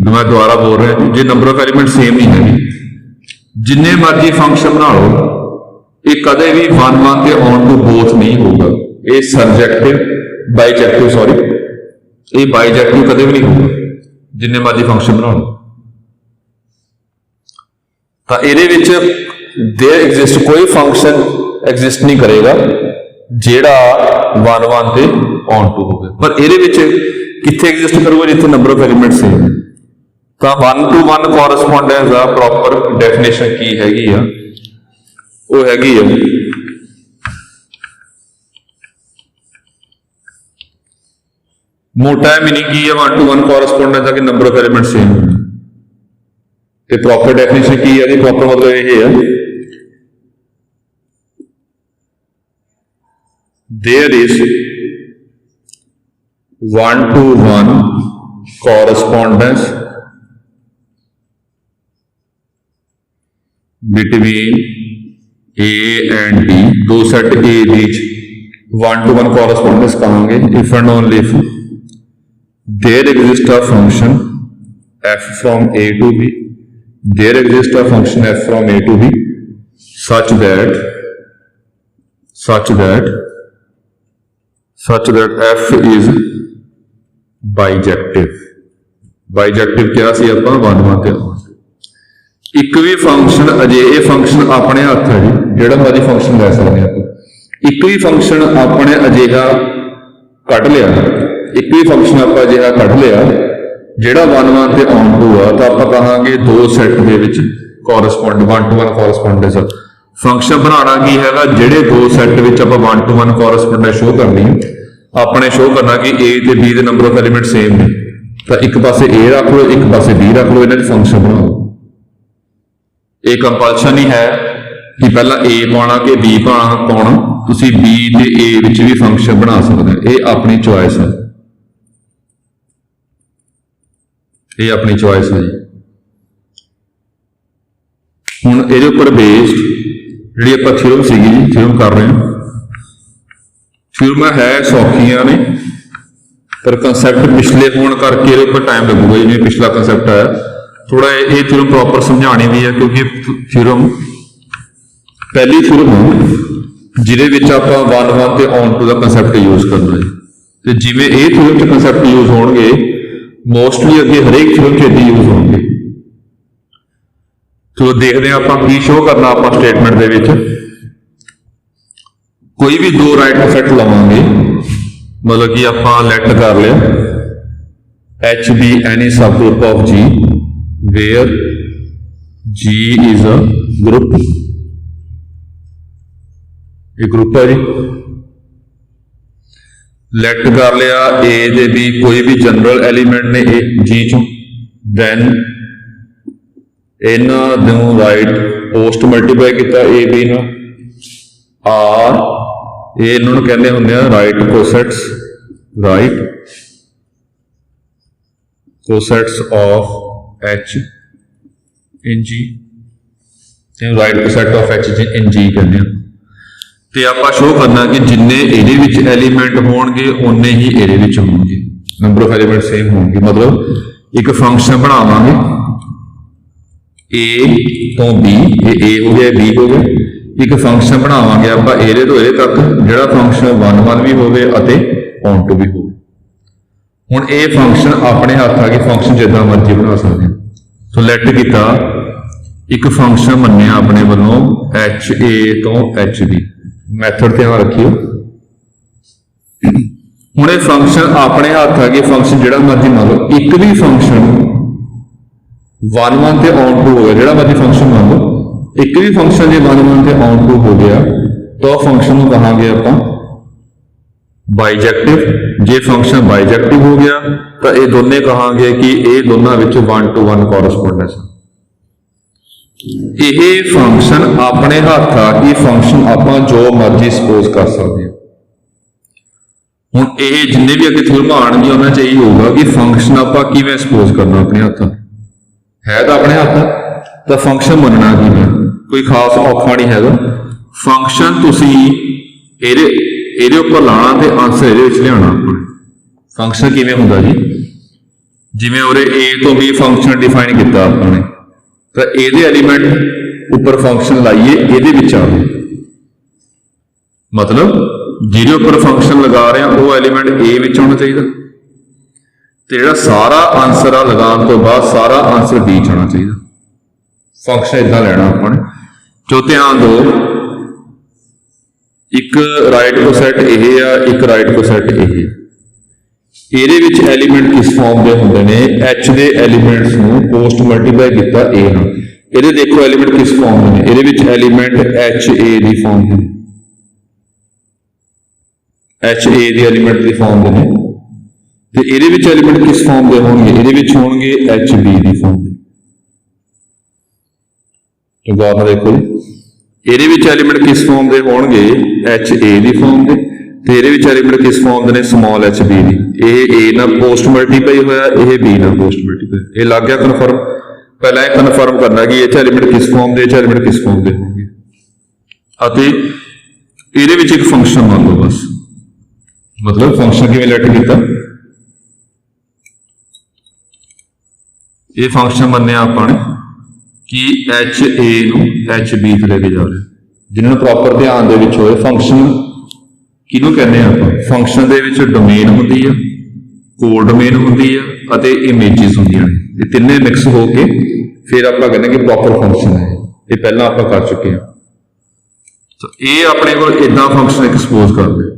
ਮੈਂ ਦੁਬਾਰਾ ਬੋਲ ਰਿਹਾ, ਜੇ ਨੰਬਰ ਆਫ ਐਲੀਮੈਂਟ ਸੇਮ ਨਹੀਂ ਹੈਗੇ, ਜਿੰਨੇ ਮਰਜ਼ੀ ਫੰਕਸ਼ਨ ਬਣਾ ਲਓ, ਇਹ ਕਦੇ ਵੀ 1 1 ਤੇ ਔਨ ਟੂ ਬੋਥ ਨਹੀਂ ਹੋਊਗਾ, ਇਹ ਸਰਜੈਕਟਿਵ ਬਾਈਜੈਕਟਿਵ ਸੌਰੀ, ਇਹ ਬਾਈਜੈਕਟਿਵ ਕਦੇ ਵੀ ਨਹੀਂ ਹੋਊਗਾ, ਜਿੰਨੇ ਮਰਜ਼ੀ ਫੰਕਸ਼ਨ ਬਣਾ ਲਓ। ਤਾਂ ਇਹਦੇ ਵਿੱਚ ਦੇਰ ਐਗਜ਼ਿਸਟ, ਕੋਈ ਫੰਕਸ਼ਨ ਐਗਜ਼ਿਸਟ ਨਹੀਂ ਕਰੇਗਾ ਜਿਹੜਾ 1 1 ਤੇ ਔਨ ਟੂ ਹੋਵੇ, ਪਰ ਇਹਦੇ ਵਿੱਚ ਕਿੱਥੇ ਐਗਜ਼ਿਸਟ ਕਰੂਗਾ ਜਿੱਥੇ ਨੰਬਰ ਆਫ ਐਲੀਮੈਂਟ ਸੇਮ ਹੈ। ਤਾਂ 1 to 1 ਕੋਰਸਪੋਂਡੈਂਸ ਦਾ ਪ੍ਰੋਪਰ ਡੈਫੀਨੇਸ਼ਨ ਕੀ ਹੈਗੀ ਆ, ਉਹ ਹੈਗੀ ਆ ਮੋਟਾ ਮੀਨਿੰਗ ਕੀ ਹੈ 1 to 1 ਕੋਰਸਪੋਂਡੈਂਸ ਦਾ ਕਿ ਨੰਬਰ ਆਫ ਐਲੀਮੈਂਟ ਸੇਮ ਹੋਣ। ਇਹ ਪ੍ਰੋਪਰ ਡੈਫੀਨੇਸ਼ਨ ਕੀ ਹੈ ਜੀ, ਪ੍ਰੋਪਰ ਮਤਲਬ ਇਹ ਹੈ there is 1 to 1 correspondence between A and B, दो set A beach 1 to 1 correspondence कहांगे if and only if there exists a function f from A to B, there exists a function f from A to B such that f is bijective। bijective क्या सी ਆਪਾਂ 1 1 ਤੇ ਇੱਕ ਵੀ function ਅਜਿਹੇ function ਆਪਣੇ ਹੱਥ ਹੈ ਜੀ, ਜਿਹੜਾ ਮਰਜ਼ੀ ਫੰਕਸ਼ਨ ਲੈ ਸਕਦੇ ਆਪਾਂ, ਇੱਕ ਵੀ ਫੰਕਸ਼ਨ ਆਪਣੇ ਅਜਿਹਾ ਕੱਢ ਲਿਆ, ਇੱਕ ਵੀ ਫੰਕਸ਼ਨ ਆਪਾਂ ਅਜਿਹਾ ਕੱਢ ਲਿਆ ਜਿਹੜਾ 1 1 ਤੇ ਔਨ ਟੂ ਆ, ਤਾਂ ਆਪਾਂ ਕਹਾਂਗੇ ਦੋ ਸੈੱਟ ਦੇ ਵਿੱਚ ਕੋਰਸਪੋਂਡ 1 to 1 ਕੋਰਸਪੋਂਡੈਂਸ। ਫੰਕਸ਼ਨ ਬਣਾਉਣਾ ਕੀ ਹੈਗਾ, ਜਿਹੜੇ ਦੋ ਸੈੱਟ ਵਿੱਚ ਆਪਾਂ 1 to 1 ਕੋਰਸਪੋਂਡੈਂਸ ਸ਼ੋ ਕਰਨੀ ਹੈ, ਆਪਣੇ ਸ਼ੋ ਕਰਨਾ ਕਿ A ਤੇ B ਦੇ ਨੰਬਰ ਆਫ ਐਲੀਮੈਂਟ ਸੇਮ ਨੇ, ਤਾਂ ਇੱਕ ਪਾਸੇ A ਰੱਖ ਲਓ, ਇੱਕ ਪਾਸੇ B ਰੱਖ ਲਓ, ਇਹਨਾਂ ਦੀ ਫੰਕਸ਼ਨ ਬਣਾਓ। ਇਹ ਕੰਪਲਸ਼ਨ ਨਹੀਂ ਹੈ ਕਿ ਪਹਿਲਾਂ A ਪਾਉਣਾ ਕਿ B ਪਾਉਣਾ, ਤੁਸੀਂ B ਤੇ A ਵਿੱਚ ਵੀ ਫੰਕਸ਼ਨ ਬਣਾ ਸਕਦੇ ਹੋ, ਇਹ ਆਪਣੀ ਚੁਆਇਸ ਹੈ, ਇਹ ਆਪਣੀ ਚੁਆਇਸ ਹੈ ਜੀ। ਹੁਣ ਇਹਦੇ ਉੱਪਰ ਬੇਸਡ ਜਿਹੜੀ ਆਪਾਂ ਥਿਊਰਮ ਸੀਗੀ ਜੀ, ਥਿਊਰਮ ਕਰ ਰਹੇ ਹਾਂ, ਥਿਊਰਮਾਂ ਹੈ ਸੌਖੀਆਂ ਨੇ, ਪਰ ਕੰਸੈਪਟ ਪਿਛਲੇ ਹੋਣ ਕਰਕੇ ਇਹਦੇ ਉੱਪਰ ਟਾਈਮ ਲੱਗੂਗਾ, ਜਿਵੇਂ ਪਿਛਲਾ ਕੰਸੈਪਟ ਆਇਆ ਥੋੜਾ ਇਹ ਥਿਊਰਮ ਪ੍ਰੋਪਰ ਸਮਝਾਉਣੀ ਵੀ ਹੈ, ਕਿਉਂਕਿ ਥਿਊਰਮ ਪਹਿਲੀ ਥਿਊਰਮ ਜਿਹਦੇ ਵਿੱਚ ਆਪਾਂ 1 1 ਤੇ ਔਨ ਟੂ ਦਾ ਕੰਸੈਪਟ ਯੂਜ਼ ਕਰਨਾ ਹੈ, ਤੇ ਜਿਵੇਂ ਇਹ ਥਿਊਰਮ 'ਚ ਕੰਸੈਪਟ ਯੂਜ਼ ਹੋਣਗੇ ਮੋਸਟਲੀ ਅੱਗੇ ਹਰੇਕ ਥਿਊਰਮ 'ਚ ਇੱਦਾਂ ਯੂਜ਼ ਹੋਣਗੇ। ਤੋ ਦੇਖਦੇ ਹਾਂ ਆਪਾਂ ਕੀ ਸ਼ੋ ਕਰਨਾ, ਆਪਾਂ ਸਟੇਟਮੈਂਟ ਦੇ ਵਿੱਚ ਕੋਈ ਵੀ ਦੋ ਰਾਈਟ ਸੈੱਟ ਲਵਾਂਗੇ, ਮਤਲਬ ਕਿ ਆਪਾਂ ਲੈਟ ਕਰ ਲਿਆ H be any subgroup of G where G is a group, ਇਹ ਗਰੁੱਪ ਹੈ ਜੀ। ਲੈਟ ਕਰ ਲਿਆ A ਦੇ B ਕੋਈ ਵੀ ਜਨਰਲ ਐਲੀਮੈਂਟ ਨੇ G ਚੋਂ, then ਇਹਨਾਂ ਨੂੰ ਰਾਈਟ ਪੋਸਟ ਮਲਟੀਪਲਾਈ ਕੀਤਾ ਏ ਬੀ ਨਾਲ ਆਰ ਇਹ ਇਹਨਾਂ ਨੂੰ ਕਹਿੰਦੇ ਹੁੰਦੇ ਆ right cosets of H in G ਤੇ right coset of H in G ਕਹਿੰਦੇ ਆ ਤੇ ਆਪਾਂ ਸ਼ੋ ਕਰਨਾ ਕਿ ਜਿੰਨੇ ਇਹਦੇ ਵਿੱਚ ਐਲੀਮੈਂਟ ਹੋਣਗੇ ਉਨੇ ਹੀ ਇਹਦੇ ਵਿੱਚ ਹੋਣਗੇ ਨੰਬਰ ਆਫ ਐਲੀਮੈਂਟ ਸੇਮ ਹੋਣਗੇ ਮਤਲਬ ਇੱਕ ਫੰਕਸ਼ਨ ਬਣਾਵਾਂਗੇ A ਤੋਂ B ਇਹ A ਹੋ ਗਿਆ B ਹੋ ਗਿਆ ਇੱਕ ਫੰਕਸ਼ਨ ਬਣਾਵਾਂਗੇ ਆਪਾਂ ਇਹਦੇ ਤੋਂ ਇਹਦੇ ਤੱਕ ਜਿਹੜਾ ਫੰਕਸ਼ਨ 1 ਵੀ ਹੋਵੇ ਅਤੇ on to ਵੀ ਹੋਵੇ ਹੁਣ ਇਹ ਫੰਕਸ਼ਨ ਆਪਣੇ ਹੱਥ ਆ ਕੇ ਫੰਕਸ਼ਨ ਜਿੱਦਾਂ ਮਰਜ਼ੀ ਬਣਾ ਸਕਦੇ ਹਾਂ ਸੋ ਲੈਟ ਕੀਤਾ ਇੱਕ ਫੰਕਸ਼ਨ ਮੰਨਿਆ ਆਪਣੇ ਵੱਲੋਂ HA ਤੋਂ HB ਮੈਥਡ ਧਿਆਨ ਰੱਖਿਓ ਹੁਣ ਇਹ ਫੰਕਸ਼ਨ ਆਪਣੇ ਹੱਥ ਆ ਕੇ ਫੰਕਸ਼ਨ ਜਿਹੜਾ ਮਰਜ਼ੀ ਮੰਨ ਲਓ ਇੱਕ ਵੀ ਫੰਕਸ਼ਨ 1 ਤੇ on to ਹੋ ਗਿਆ ਜਿਹੜਾ ਮਰਜ਼ੀ ਫੰਕਸ਼ਨ ਮੰਨ ਲਓ ਇੱਕ ਵੀ ਫੰਕਸ਼ਨ ਜੇ 1 ਤੇ on to ਹੋ ਗਿਆ ਤਾਂ ਫੰਕਸ਼ਨ ਨੂੰ ਕਹਾਂਗੇ ਆਪਾਂ ਬਾਈਜੈਕਟਿਵ ਜੇ ਫੰਕਸ਼ਨ ਬਾਈਜੈਕਟਿਵ ਹੋ ਗਿਆ ਤਾਂ ਇਹ ਦੋਨੇ ਕਹਾਂਗੇ ਕਿ ਇਹ ਦੋਨਾਂ ਵਿੱਚ 1 to 1 ਕੋਰਸਪੋਂਡੈਂਸ ਇਹ ਫੰਕਸ਼ਨ ਆਪਣੇ ਹੱਥ ਆ ਕਿ ਫੰਕਸ਼ਨ ਆਪਾਂ ਜੋ ਮਰਜ਼ੀ ਸਪੋਜ਼ ਕਰ ਸਕਦੇ ਹਾਂ ਹੁਣ ਇਹ ਜਿੰਨੇ ਵੀ ਅੱਗੇ ਥਿਊਰਮਾਂ ਆਉਣਗੇ ਉਹਨਾਂ 'ਚ ਇਹੀ ਹੋਊਗਾ ਕਿ ਫੰਕਸ਼ਨ ਆਪਾਂ ਕਿਵੇਂ ਸਪੋਜ਼ ਕਰਨਾ ਆਪਣੇ ਹੱਥ ਹੈ ਤਾਂ ਆਪਣੇ ਹੱਥ ਤਾਂ ਫੰਕਸ਼ਨ ਮੰਨਣਾ ਕਿਵੇਂ ਕੋਈ ਖਾਸ ਔਖਾ ਨਹੀਂ ਹੈਗਾ ਫੰਕਸ਼ਨ ਤੁਸੀਂ ਇਹਦੇ ਉੱਪਰ ਲਾਣਾ ਤੇ ਆਨਸਰ ਇਹਦੇ ਵਿੱਚ ਲਿਆਉਣਾ ਫੰਕਸ਼ਨ ਕਿਵੇਂ ਹੁੰਦਾ ਜੀ ਜਿਵੇਂ ਉਰੇ A ਤੋਂ B ਫੰਕਸ਼ਨ ਡਿਫਾਈਨ ਕੀਤਾ ਆਪਾਂ ਨੇ ਤਾਂ ਇਹਦੇ ਐਲੀਮੈਂਟ ਉੱਪਰ ਫੰਕਸ਼ਨ ਲਾਈਏ ਇਹਦੇ ਵਿੱਚ ਆਵੇ ਮਤਲਬ ਜਿਹਦੇ ਉੱਪਰ ਫੰਕਸ਼ਨ ਲਗਾ ਰਹੇ ਆ ਉਹ ਐਲੀਮੈਂਟ A ਵਿੱਚ ਆਉਣਾ ਚਾਹੀਦਾ ਤੇ ਜਿਹੜਾ ਸਾਰਾ ਆਨਸਰ ਆ ਲਗਾਉਣ ਤੋਂ ਬਾਅਦ ਸਾਰਾ ਆਨਸਰ B ਚ ਆਉਣਾ ਚਾਹੀਦਾ ਫੰਕਸ਼ਨ ਇਦਾਂ ਲੈਣਾ ਆਪਾਂ ਨੇ ਜੋ ਧਿਆਨ ਦਿਓ ਇੱਕ ਰਾਈਟ ਕੋਸੈਟ ਇਹ ਆ ਇੱਕ ਰਾਈਟ ਕੋਸੈਟ ਇਹ ਇਹਦੇ ਵਿੱਚ ਐਲੀਮੈਂਟ ਕਿਸ ਫਾਰਮ ਦੇ ਹੁੰਦੇ ਨੇ H ਦੇ ਐਲੀਮੈਂਟਸ ਨੂੰ ਪੋਸਟ ਮਲਟੀਪਲਾਈ ਕੀਤਾ A ਨਾਲ ਇਹਦੇ ਦੇਖੋ ਐਲੀਮੈਂਟ ਕਿਸ ਫਾਰਮ ਦੇ ਨੇ ਇਹਦੇ ਵਿੱਚ ਐਲੀਮੈਂਟ HA ਦੀ ਫਾਰਮ ਦੇ ਨੇ HA ਦੀ ਐਲੀਮੈਂਟ ਦੀ ਫਾਰਮ ਦੇ ਨੇ ਤੇ ਇਹਦੇ ਵਿੱਚ ਐਲੀਮੈਂਟ ਕਿਸ ਫਾਰਮ ਦੇ ਹੋਣਗੇ ਇਹਦੇ ਵਿੱਚ ਹੋਣਗੇ HB ਦੀ ਫਾਰਮ ਦੇ तो गौर ਨਾਲ देखो ਇਹਦੇ ਵਿੱਚ ਐਲੀਮੈਂਟ ਕਿਸ ਫਾਰਮ ਦੇ ਹੋਣਗੇ HA ਦੀ ਫਾਰਮ ਦੇ ਤੇ ਇਹਦੇ ਵਿੱਚ ਐਲੀਮੈਂਟ ਕਿਸ ਫਾਰਮ ਦੇ ਨੇ ਸਮਾਲ HB ਦੀ ਇਹ A ਨਾਲ ਪੋਸਟ ਮਲਟੀਪਲਾਈ ਹੋਇਆ ਇਹ B ਨਾਲ ਪੋਸਟ ਮਲਟੀਪਲਾਈ ਇਹ ਲੱਗ ਗਿਆ ਕਨਫਰਮ ਪਹਿਲਾਂ ਇਹ ਕਨਫਰਮ ਕਰਨਾ ਕਿ ਇਹ ਐਲੀਮੈਂਟ ਕਿਸ ਫਾਰਮ ਦੇ ਐਲੀਮੈਂਟ ਕਿਸ ਫਾਰਮ ਦੇ ਹੋਣਗੇ ਅਤੇ ਇਹਦੇ ਵਿੱਚ ਇੱਕ ਫੰਕਸ਼ਨ ਮੰਨ ਲਓ ਬਸ ਮਤਲਬ ਫੰਕਸ਼ਨ ਕਿਵੇਂ ਲੈਟ ਕੀਤਾ ਇਹ ਫੰਕਸ਼ਨ ਮੰਨਿਆ ਆਪਾਂ ਨੇ कि HA ਨੂੰ HB ਤੇ ਲੈ ਕੇ ਜਾ ਰਹੇ ਜਿਹਨਾਂ ਨੂੰ ਪ੍ਰੋਪਰ ਧਿਆਨ ਦੇ ਵਿੱਚ ਹੋਏ ਫੰਕਸ਼ਨ ਕਿਹਨੂੰ ਕਹਿੰਦੇ ਆ ਆਪਾਂ ਫੰਕਸ਼ਨ ਦੇ ਵਿੱਚ ਡੋਮੇਨ ਹੁੰਦੀ ਆ ਕੋਡ ਡੋਮੇਨ ਹੁੰਦੀ ਆ ਅਤੇ ਇਮੇਜਸ ਹੁੰਦੀਆਂ ਨੇ ਇਹ ਤਿੰਨੇ ਮਿਕਸ ਹੋ ਕੇ ਫਿਰ ਆਪਾਂ ਕਹਿੰਦੇ ਕਿ ਪ੍ਰੋਪਰ ਫੰਕਸ਼ਨ ਹੈ ਇਹ ਪਹਿਲਾਂ ਆਪਾਂ ਕਰ ਚੁੱਕੇ ਹਾਂ ਤਾਂ ਇਹ ਆਪਣੇ ਕੋਲ ਇਦਾਂ ਫੰਕਸ਼ਨ ਐਕਸਪੋਜ਼ ਕਰਦੇ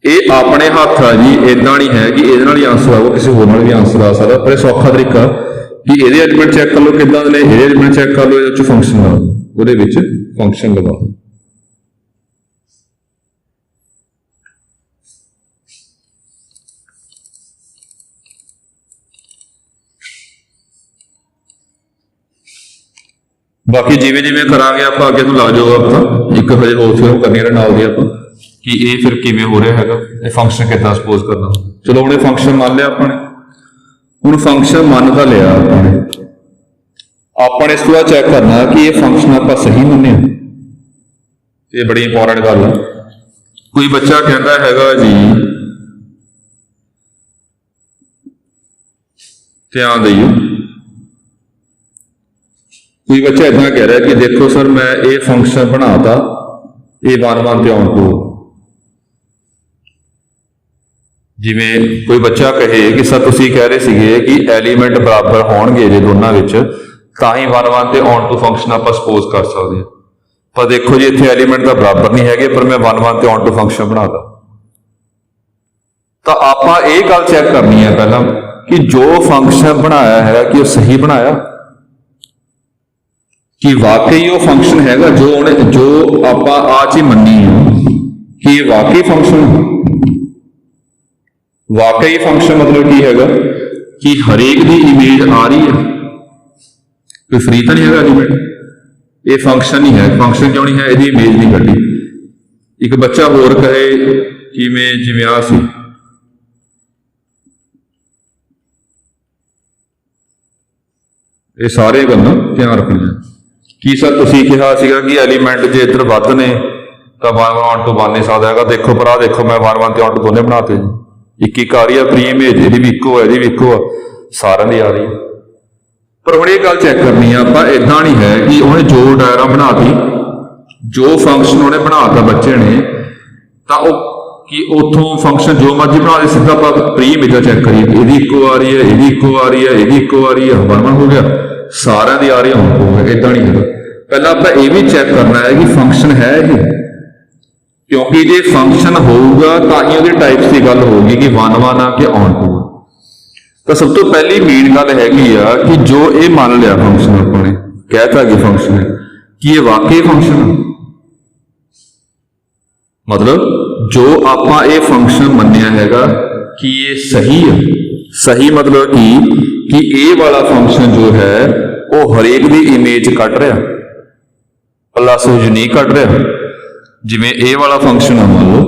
ਇਹ ਆਪਣੇ ਹੱਥ ਆ ਜੀ ਇਦਾਂ ਨਹੀਂ ਹੈ ਕਿ ਇਹਦੇ ਨਾਲ ਹੀ ਆਨਸਰ ਆਊਗਾ ਕਿਸੇ ਹੋਰ ਨਾਲ ਵੀ ਆਨਸਰ ਆ ਸਕਦਾ ਪਰ ਇਹ ਸੌਖਾ ਤਰੀਕਾ ਕਿ ਇਹਦੇ ਐਲੀਮੈਂਟ ਚੈੱਕ ਕਰ ਲਓ ਕਿੱਦਾਂ ਦੇ ਨੇ ਇਹਦੇ ਐਲੀਮੈਂਟ ਚੈੱਕ ਕਰ ਲਓ ਇਹਦੇ ਵਿੱਚ ਫੰਕਸ਼ਨ ਲਗਾ ਲਓ ਉਹਦੇ ਵਿੱਚ ਫੰਕਸ਼ਨ ਲਗਾ ਲਓ ਬਾਕੀ ਜਿਵੇਂ ਜਿਵੇਂ ਕਰਾਂਗੇ ਆਪਾਂ ਅੱਗੇ ਤੋਂ ਲੱਗ ਜਾਊਗਾ ਆਪਣਾ ਇੱਕ ਹਜੇ ਹੋਰ ਫਿਲਮ ਕਰਨੀ ਹੈ ਨਾਲ ਦੀ ਆਪਾਂ ਕਿ ਇਹ ਫਿਰ ਕਿਵੇਂ ਹੋ ਰਿਹਾ ਹੈਗਾ ਇਹ ਫੰਕਸ਼ਨ ਕਿੱਦਾਂ ਸਪੋਜ਼ ਕਰਨਾ ਚਲੋ ਹੁਣ ਇਹ ਫੰਕਸ਼ਨ ਮੰਨ ਲਿਆ ਆਪਾਂ ਨੇ ਹੁਣ ਫੰਕਸ਼ਨ ਮੰਨ ਤਾਂ ਲਿਆ ਆਪਾਂ ਨੇ ਇਸ ਤੋਂ ਬਾਅਦ ਚੈੱਕ ਕਰਨਾ ਕਿ ਇਹ ਫੰਕਸ਼ਨ ਆਪਾਂ ਸਹੀ ਮੰਨਿਆ ਇਹ ਬੜੀ ਇੰਪੋਰਟੈਂਟ ਗੱਲ ਆ ਕੋਈ ਬੱਚਾ ਕਹਿੰਦਾ ਹੈਗਾ ਜੀ ਧਿਆਨ ਦਿਓ ਕੋਈ ਬੱਚਾ ਇਦਾਂ ਕਹਿ ਰਿਹਾ ਕਿ ਦੇਖੋ ਸਰ ਮੈਂ ਇਹ ਫੰਕਸ਼ਨ ਬਣਾਤਾ ਇਹ 1 ਤੇ on to ਜਿਵੇਂ ਕੋਈ ਬੱਚਾ ਕਹੇ ਕਿ ਸਰ ਤੁਸੀਂ ਕਹਿ ਰਹੇ ਸੀਗੇ ਕਿ ਐਲੀਮੈਂਟ ਬਰਾਬਰ ਹੋਣਗੇ ਜੇ ਦੋਨਾਂ ਵਿੱਚ ਤਾਂ ਹੀ 1 ਤੇ on to ਫੰਕਸ਼ਨ ਆਪਾਂ ਸਪੋਜ਼ ਕਰ ਸਕਦੇ ਹਾਂ ਪਰ ਦੇਖੋ ਜੀ ਇੱਥੇ ਐਲੀਮੈਂਟ ਤਾਂ ਬਰਾਬਰ ਨਹੀਂ ਹੈਗੇ ਪਰ ਮੈਂ 1 ਤੇ on to ਫੰਕਸ਼ਨ ਬਣਾਤਾ ਤਾਂ ਆਪਾਂ ਇਹ ਗੱਲ ਚੈੱਕ ਕਰਨੀ ਹੈ ਪਹਿਲਾਂ ਕਿ ਜੋ ਫੰਕਸ਼ਨ ਬਣਾਇਆ ਹੈ ਕਿ ਉਹ ਸਹੀ ਬਣਾਇਆ ਕਿ ਵਾਕਈ ਉਹ ਫੰਕਸ਼ਨ ਹੈਗਾ ਜੋ ਆਪਾਂ ਆ ਚੀਜ਼ ਮੰਨੀ ਹੈ ਕਿ ਇਹ ਵਾਕਈ ਫੰਕਸ਼ਨ ਮਤਲਬ ਕੀ ਹੈਗਾ ਕਿ ਹਰੇਕ ਦੀ ਇਮੇਜ ਆ ਰਹੀ ਹੈ कोई फ्री तो नहीं है एलिमेंट, ये फंक्शन नहीं है। फंक्शन क्यों नहीं है, यदि इमेज नहीं कढ़ी। एक बच्चा होर कहे कि मैं जिवें आ सी, ये सारे गल्लां ध्यान रखनियां। की सर तुसीं कहा सीगा कि एलीमेंट जे इधर वध ने तो 1 1 ऑन टू बन नहीं सकता हैगा। देखो पर आ देखो मैं 1 1 ते ऑन टू दोने बनाते जी, एक आ रही है प्री इमेज, ये भी इको है, ये भी इको है, सारिਆਂ ਦੀ आ रही है। पर हुण ये गल चैक करनी है आपां, इदां नहीं है कि उन्हें जो डायग्राम बनाती, जो फंक्शन उन्हें बनाता बच्चे ने, तो कि उतों फंक्शन जो मर्जी बना दे, सीधा आप प्री इमेज चैक करिए, ये इको आ रही है, ये इको आ रही है, ये इको आ रही है, 1 1 हो गया, सारिਆਂ ਦੀ आ रही है, हो गया। इदां नहीं है। पहला आप ये भी चैक करना है कि फंक्शन है ही, क्योंकि जे फंक्शन होगा तो ही वो टाइप्स की गल होगी कि 1 1 आ कि ऑन टू। तो सब तो पहली मेन गल हैगी आ कि जो ये मान लिया फंक्शन अपने कहता कि फंक्शन है, कि ये वाकई फंक्शन है, मतलब जो आपां ये फंक्शन मन्निया हैगा कि ये सही है। सही मतलब कि ये वाला फंक्शन जो है वो हरेक दी इमेज कट रहा प्लस यूनीक कट रहा। जिवें ए वाला फंक्शन है, मान लो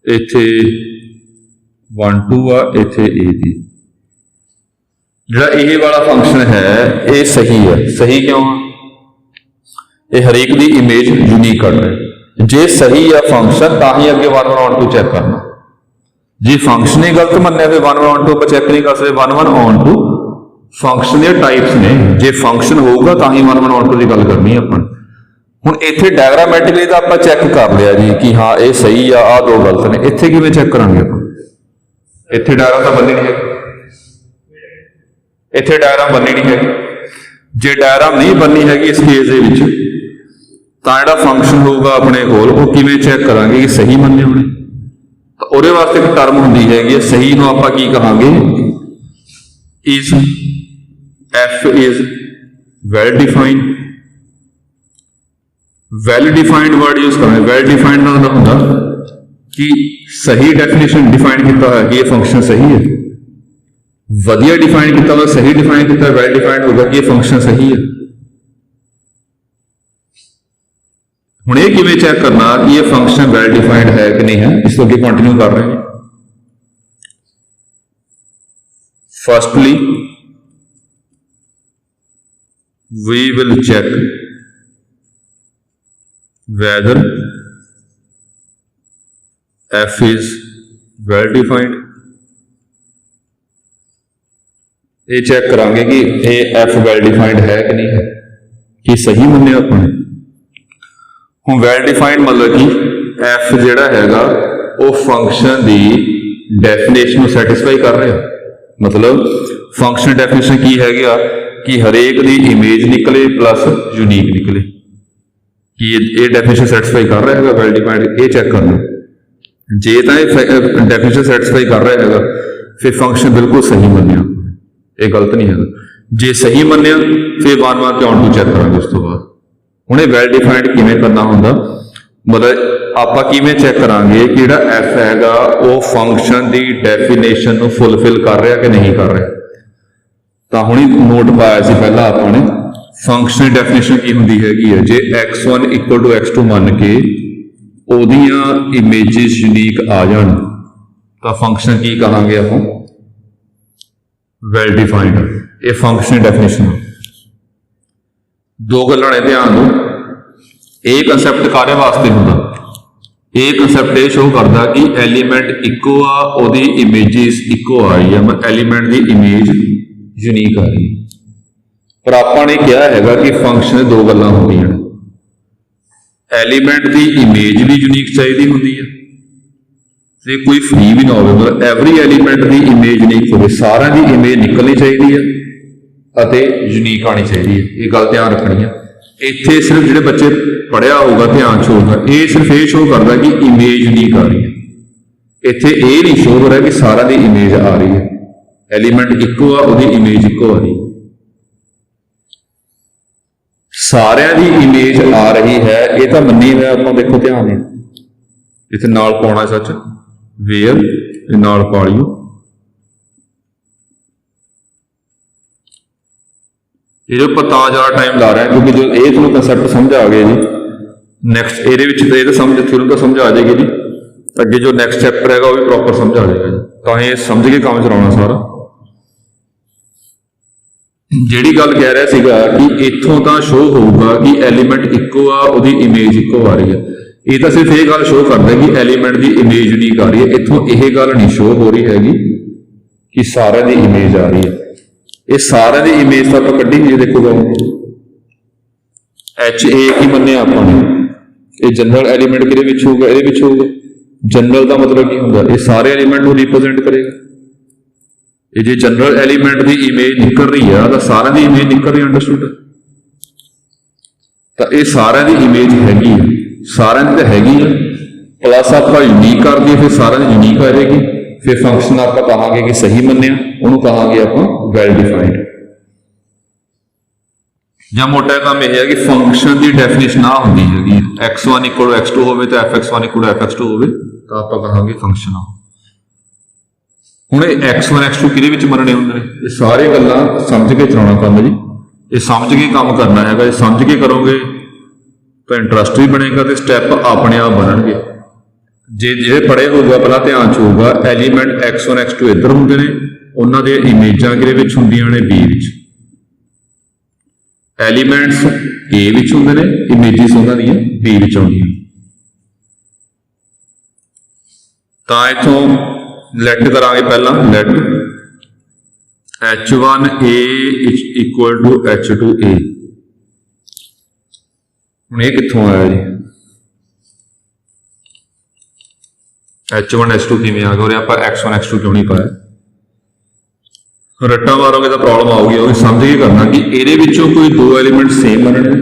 इत्थे 1 2 आ, इत्थे ए दी जिहड़ा ए वाला फंक्शन है ये सही है। सही क्यों? ये हरेक दी इमेज यूनीक कट रहा है। जे सही है फंक्शन तां ही अगे 1 1 ऑन टू चैक करना। जे फंक्शन ही गलत मन्निया फिर 1 1 ऑन टू चैक नहीं कर सकते। 1 1 ऑन टू फंक्शन के टाइप्स ने, जे फंक्शन होगा तो ही 1 1 ऑन टू की गल करनी है अपन। हुण इत्थे डायग्रामैटिकली तो आप चैक कर लिया जी कि हाँ ये सही आ दो गलत ने। इत्थे किवें चैक करांगे आपां? इत्थे डायग्राम तो बननी नहीं है, इत्थे डायग्राम बननी नहीं है। जे डायग्राम नहीं बननी हैगी इस केस दे विच तां जिहड़ा फंक्शन होगा अपने कोल वो किवें चैक करांगे कि सही मन्ने होणे। तो उहदे वास्ते एक टर्म हुंदी हैगी, सही नूं आपां की कहांगे, is f is well defined. Well defined word use करना। वेल डिफाइंड का मतलब होगा कि सही डेफिनेशन डिफाइन किया है कि ये फंक्शन सही है। वधिया डिफाइन किया हुआ, सही डिफाइन किया, वेल डिफाइंड होगा कि ये फंक्शन सही है। हुण ये किवें चेक करना कि ये फंक्शन वेल डिफाइंड है कि नहीं है, इस तो अगे कंटिन्यू कर रहे हैं। Firstly we will check whether f is well defined। ये चेक करांगे कि ये f well defined है कि नहीं है, कि सही मन्ने अपने। हुण well defined मतलब कि f जिहड़ा हैगा वो फंक्शन दी डेफिनेशन को सैटिस्फाई कर रहा है। मतलब फंक्शन डेफिनेशन की हैगा कि हरेक दी इमेज निकले प्लस यूनीक निकले, कि ये डेफिनेशन सैटिस्फाई कर रहा है वेल डिफाइंड। ये चेक करना, जे तो ये डेफिनेशन सैटिस्फाई कर रहा है फिर फंक्शन बिल्कुल सही मन्निया, ये गलत नहीं है। जे सही मन्निया फिर 1 1 ऑन टू चेक करांगे। उस तो बाद हुणे वेल डिफाइंड किवें करना हुंदा, मतलब आपां किवें चेक करांगे कि जिहड़ा एफ हैगा वो फंक्शन दी डेफिनेशन नूं फुलफिल कर रहा कि नहीं कर रहा। तो हुणे नोट पाया सी पहला आपां ने फंक्शन डेफिनेशन की होंदी हैगी है, जे x1 इक्वल टू x2 मन के ओदियां इमेजेस यूनीक आ जाण तो फंक्शन की कहांगे आपां वेल डिफाइंड। ये फंक्शन डेफिनेशन। दो गल्लां ने ध्यान दो, ये कंसैप्ट कारे वास्ते हुंदा, ये कंसैप्ट ये शो करदा कि एलीमेंट इको आ, ओदी इमेजेस इको आ रही है, एलीमेंट दी इमेज यूनीक आ रही है। पर आपने क्या हैगा कि फंक्शन दो गल्लां होंदियां ने, एलीमेंट की इमेज भी यूनीक चाहिए होंदी है ते कोई फ्री भी ना हो, मतलब एवरी एलीमेंट की इमेज यूनीक हो, सारा की इमेज निकलनी चाहिए है अते यूनीक आनी चाहिए। ये गल ध्यान रखनी है। इत्थे सिर्फ जिहड़े बच्चे पढ़िया होगा ध्यान शो होगा, ये सिर्फ ये शो करता कि इमेज यूनीक आ रही है। इत्थे ये नहीं शो हो रहा कि सारा की इमेज आ रही है, एलीमेंट इको आ, उहदी इमेज इको आ रही है। सारिਆਂ ਦੀ इमेज आ रही है, ये तो मनी है। आप देखो ध्यान है इतने नाल पाउणा सच ਵੇਅਰ ਨਾਲ ਪਾ ਲਿਓ। ਇਹ ਜੋ ਆਪਾਂ ਤਾਂ ਜ਼ਿਆਦਾ ਟਾਈਮ ਲਾ ਰਹੇ ਹਾਂ ਕਿਉਂਕਿ ਜੋ ਇਹ ਤੁਹਾਨੂੰ ਕੰਸੈਪਟ ਸਮਝ ਆ ਗਿਆ ਜੀ, ਨੈਕਸਟ ਇਹਦੇ ਵਿੱਚ ਤਾਂ ਇਹ ਤਾਂ ਸਮਝ ਥਿਊਰੀ ਤਾਂ ਸਮਝ ਆ ਜਾਏਗੀ ਜੀ, ਅੱਗੇ ਜੋ ਨੈਕਸਟ ਚੈਪਟਰ ਹੈਗਾ ਉਹ ਵੀ ਪ੍ਰੋਪਰ ਸਮਝ ਆ ਜਾਏਗਾ ਜੀ। ਤਾਂ ਇਹ ਸਮਝ ਕੇ ਕੰਮ ਚਲਾਉਣਾ ਸਾਰਾ। ਜਿਹੜੀ ਗੱਲ ਕਹਿ ਰਿਹਾ ਸੀਗਾ ਕਿ ਇੱਥੋਂ ਤਾਂ ਸ਼ੋਅ ਹੋਊਗਾ ਕਿ ਐਲੀਮੈਂਟ ਇੱਕੋ ਆ, ਉਹਦੀ ਇਮੇਜ ਇੱਕੋ ਆ ਰਹੀ ਹੈ। ਇਹ ਤਾਂ ਸਿਰਫ ਇਹ ਗੱਲ ਸ਼ੋਅ ਕਰਦਾ ਕਿ ਐਲੀਮੈਂਟ ਦੀ ਇਮੇਜ ਯੂਨੀਕ ਆ ਰਹੀ ਹੈ। ਇੱਥੋਂ ਇਹ ਗੱਲ ਨਹੀਂ ਸ਼ੋਅ ਹੋ ਰਹੀ ਹੈਗੀ ਕਿ ਸਾਰਿਆਂ ਦੀ ਇਮੇਜ ਆ ਰਹੀ ਹੈ। ਇਹ ਸਾਰਿਆਂ ਦੀ ਇਮੇਜ ਤਾਂ ਆਪਾਂ ਕੱਢੀ ਹੋਈ ਦੇਖੋਗਾ। HA ਕੀ ਮੰਨਿਆ ਆਪਾਂ ਨੇ, ਇਹ ਜਨਰਲ ਐਲੀਮੈਂਟ ਕਿਹਦੇ ਵਿੱਚ ਹੋਊਗਾ, ਇਹਦੇ ਵਿੱਚ ਹੋਊਗਾ। ਜਨਰਲ ਦਾ ਮਤਲਬ ਕੀ ਹੁੰਦਾ, ਇਹ ਸਾਰੇ ਐਲੀਮੈਂਟ ਨੂੰ ਰਿਪਰੈਜ਼ੈਂਟ ਕਰੇਗਾ। ਇਹ ਜੇ ਜਨਰਲ ਐਲੀਮੈਂਟ ਦੀ ਇਮੇਜ ਨਿਕਲ ਰਹੀ ਆ ਤਾਂ ਸਾਰਿਆਂ ਦੀ ਇਮੇਜ ਨਿਕਲ ਰਹੀ, ਅੰਡਰਸਟੂਡ। ਤਾਂ ਇਹ ਸਾਰਿਆਂ ਦੀ ਇਮੇਜ ਹੈਗੀ ਆ, ਸਾਰਿਆਂ ਦੀ ਤਾਂ ਹੈਗੀ ਆ, ਪਲੱਸ ਆਪਾਂ ਯੂਨੀਕ ਕਰ ਦਈਏ ਫਿਰ ਸਾਰਿਆਂ ਦੀ ਯੂਨੀਕ ਆ ਜਾਏਗੀ। ਫਿਰ ਫੰਕਸ਼ਨ ਆਪਾਂ ਕਹਾਂਗੇ ਕਿ ਸਹੀ ਮੰਨਿਆ, ਉਹਨੂੰ ਕਹਾਂਗੇ ਆਪਾਂ ਵੈਲ ਡਿਫਾਈਨਡ। ਜਾਂ ਮੋਟਾ ਕੰਮ ਇਹ ਹੈ ਕਿ ਫੰਕਸ਼ਨ ਦੀ ਡੈਫੀਨੇਸ਼ਨ ਆ ਹੁੰਦੀ ਹੈਗੀ x1 = x2 ਹੋਵੇ ਤਾਂ fx1 = fx2 ਹੋਵੇ ਤਾਂ ਆਪਾਂ ਕਹਾਂਗੇ ਫੰਕਸ਼ਨ ਆ। ਹੁਣ ਇਹ x1 x2 ਕਿਹਦੇ ਵਿੱਚ ਮੰਨਣੇ ਹੁੰਦੇ ਨੇ, ਇਹ ਸਾਰੇ ਗੱਲਾਂ ਸਮਝ ਕੇ ਚਲਾਉਣਾ ਕੰਮ ਜੀ। ਇਹ ਸਮਝ ਕੇ ਕੰਮ ਕਰਨਾ ਹੈਗਾ। ਇਹ ਸਮਝ ਕੇ ਕਰੋਗੇ ਤਾਂ ਇੰਟਰਸਟ ਵੀ ਬਣੇਗਾ ਤੇ ਸਟੈਪ ਆਪਣੇ ਆਪ ਬਣਨਗੇ। ਜੇ ਜਿਹੜੇ ਪੜ੍ਹੇ ਹੋਊਗਾ ਪਹਿਲਾਂ ਧਿਆਨ ਚ ਹੋਊਗਾ, ਐਲੀਮੈਂਟ x1 x2 ਇੱਧਰ ਹੁੰਦੇ ਨੇ, ਉਹਨਾਂ ਦੀਆਂ ਇਮੇਜਾਂ ਕਿਹਦੇ ਵਿੱਚ ਹੁੰਦੀਆਂ ਨੇ, B ਵਿੱਚ। ਐਲੀਮੈਂਟਸ A ਵਿੱਚ ਹੁੰਦੇ ਨੇ, ਇਮੇਜਿਸ ਉਹਨਾਂ ਦੀਆਂ B ਵਿੱਚ ਆਉਂਦੀਆਂ। ਤਾਂ ਇੱਥੋਂ ਲੈਟ ਕਰਾਂਗੇ ਪਹਿਲਾਂ, ਲੈਟ h1a = h2a। ਹੁਣ ਇਹ ਕਿੱਥੋਂ ਆਇਆ ਜੀ, h1 h2 ਕਿਵੇਂ ਆ ਗਿਆ, ਔਰ ਆਪਾਂ x1 x2 ਕਿਉਂ ਨਹੀਂ ਪਾਇਆ। ਰੱਟਾ ਮਾਰੋਗੇ ਤਾਂ ਪ੍ਰੋਬਲਮ ਆਊਗੀ। ਉਹ ਸਮਝ ਕੇ ਕਰਨਾ ਕਿ ਇਹਦੇ ਵਿੱਚੋਂ ਕੋਈ ਦੋ ਐਲੀਮੈਂਟ ਸੇਮ ਬਣਨੇ,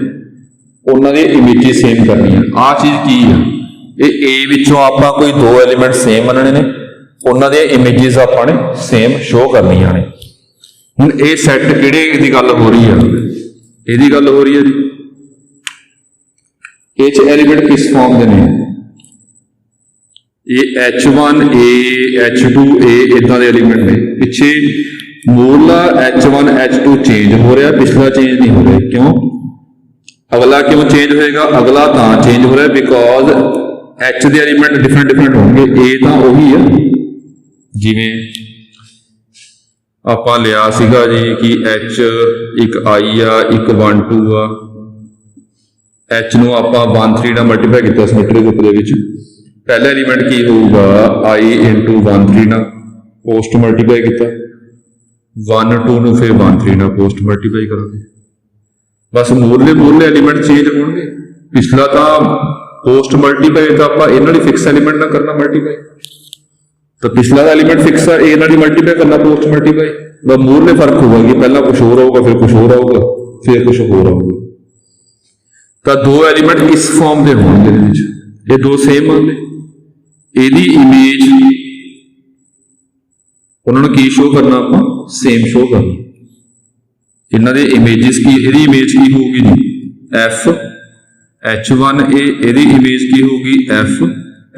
ਉਹਨਾਂ ਦੀਆਂ ਇਮੇਜਿਸ ਸੇਮ ਕਰਨੀਆਂ। ਆਹ ਚੀਜ਼ ਕੀ ਆ, ਇਹ A ਵਿੱਚੋਂ ਆਪਾਂ ਕੋਈ ਦੋ ਐਲੀਮੈਂਟ ਸੇਮ ਬਣਨੇ ਨੇ, ਉਹਨਾਂ ਦੀਆਂ ਇਮੇਜਿਸ ਆਪਾਂ ਨੇ ਸੇਮ ਸ਼ੋਅ ਕਰਨੀਆਂ ਨੇ। ਹੁਣ ਇਹ ਸੈੱਟ ਕਿਹੜੇ ਦੀ ਗੱਲ ਹੋ ਰਹੀ ਆ, ਇਹਦੀ ਗੱਲ ਹੋ ਰਹੀ ਹੈ ਜੀ। ਇਹ 'ਚ ਐਲੀਮੈਂਟ ਕਿਸ ਫਾਰਮ ਦੇ ਨੇ, ਇਹ h1a h2a ਇਦਾਂ ਦੇ ਐਲੀਮੈਂਟ ਨੇ। ਪਿੱਛੇ ਮੂਲਾ h1 h2 ਚੇਂਜ ਹੋ ਰਿਹਾ, ਪਿਛਲਾ ਚੇਂਜ ਨਹੀਂ ਹੋ ਰਿਹਾ। ਕਿਉਂ? ਅਗਲਾ ਕਿਉਂ ਚੇਂਜ ਹੋਏਗਾ? ਅਗਲਾ ਤਾਂ ਚੇਂਜ ਹੋ ਰਿਹਾ ਬਿਕੋਜ਼ h ਦੇ ਐਲੀਮੈਂਟ ਡਿਫਰੈਂਟ ਹੋਣਗੇ, a ਤਾਂ ਉਹੀ ਆ। ਜਿਵੇਂ ਆਪਾਂ ਲਿਆ ਸੀਗਾ ਜੀ ਕਿ h ਇੱਕ i ਆ, ਇੱਕ 1 2 ਆ। h ਨੂੰ ਆਪਾਂ 1 3 ਨਾਲ ਮਲਟੀਪਲਾਈ ਕੀਤਾ ਸਿਮੈਟਰੀ ਗਰੁੱਪ ਦੇ ਵਿੱਚ। ਪਹਿਲਾ ਐਲੀਮੈਂਟ ਕੀ ਹੋਊਗਾ, i × 1 3 ਨਾਲ ਪੋਸਟ ਮਲਟੀਪਲਾਈ ਕੀਤਾ, 1 2 ਨੂੰ ਫਿਰ 1 3 ਨਾਲ ਪੋਸਟ ਮਲਟੀਪਲਾਈ ਕਰਾਂਗੇ। ਬਸ ਮੂਰਲੇ ਐਲੀਮੈਂਟ ਚੇਂਜ ਹੋਣਗੇ। ਪਿਛਲਾ ਤਾਂ ਪੋਸਟ ਮਲਟੀਪਲਾਈ ਤਾਂ ਆਪਾਂ ਇਹਨਾਂ ਦੀ ਫਿਕਸ ਐਲੀਮੈਂਟ ਨਾਲ ਕਰਨਾ ਮਲਟੀਪਲਾਈ, ਤਾਂ ਪਿਛਲਾ ਦਾ ਐਲੀਮੈਂਟ ਫਿਕਸ ਆ, ਇਹਨਾਂ ਦੀ ਮਲਟੀਪਲਾਈ ਕਰਨਾ ਪੋਸਟ ਮਲਟੀਪਲਾਈ। ਬਸ ਮੂਰਲੇ ਫਰਕ ਹੋਊਗਾ ਕਿ ਪਹਿਲਾਂ ਕੁਝ ਹੋਰ ਆਊਗਾ, ਫਿਰ ਕੁਝ ਹੋਰ ਆਊਗਾ, ਫਿਰ ਕੁਝ ਹੋਰ ਆਊਗਾ। ਤਾਂ ਦੋ ਐਲੀਮੈਂਟ ਇਸ ਫਾਰਮ ਦੇ ਹੋਣਗੇ ਇਹਦੇ ਵਿੱਚ, ਇਹ ਦੋ ਸੇਮ ਹੋਣਗੇ। ਇਹਦੀ ਇਮੇਜ ਉਹਨਾਂ ਨੂੰ ਕੀ ਸ਼ੋਅ ਕਰਨਾ, ਆਪਾਂ ਸੇਮ ਸ਼ੋਅ ਕਰਨਾ। ਇਹਨਾਂ ਦੇ ਇਮੇਜਿਸ ਕੀ, ਇਹਦੀ ਇਮੇਜ ਕੀ ਹੋਊਗੀ ਜੀ, f h1a, ਇਹਦੀ ਇਮੇਜ ਕੀ ਹੋਊਗੀ, f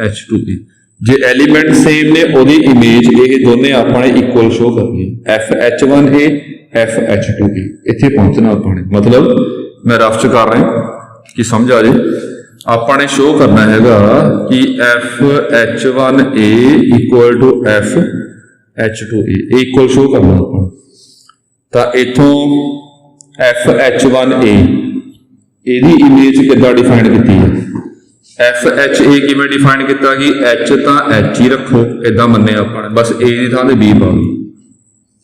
h2a। ਜੇ ਐਲੀਮੈਂਟ ਸੇਮ ਨੇ ਉਹਦੀ ਇਮੇਜ ਇਹ ਦੋਨੇ ਆਪਾਂ ਨੇ ਇਕੁਅਲ ਸ਼ੋਅ ਕਰਨੀ ਹੈ, f h1a f h2a। ਇੱਥੇ ਪਹੁੰਚਣਾ ਆਪਾਂ ਨੇ, ਮਤਲਬ ਮੈਂ ਰਫ ਚ ਕਰ ਰਿਹਾ ਕਿ ਸਮਝ ਆ ਜੇ। ਆਪਾਂ ਨੇ ਸ਼ੋਅ ਕਰਨਾ ਹੈਗਾ ਕਿ f h1a = f h2a, ਇਹ ਇਕੁਅਲ ਸ਼ੋਅ ਕਰਨਾ ਆਪਾਂ। ਤਾਂ ਇੱਥੋਂ f h1a ਇਹਦੀ ਇਮੇਜ ਕਿੱਦਾਂ ਡਿਫਾਈਨ ਕੀਤੀ ਹੈ, f h a ਕਿਵੇਂ ਡਿਫਾਈਨ ਕੀਤਾ ਕਿ h ਤਾਂ h ਹੀ ਰੱਖੋ, ਇਦਾਂ ਮੰਨਿਆ ਆਪਾਂ ਨੇ, ਬਸ a ਦੀ ਥਾਂ ਤੇ b ਪਾ ਲਓ।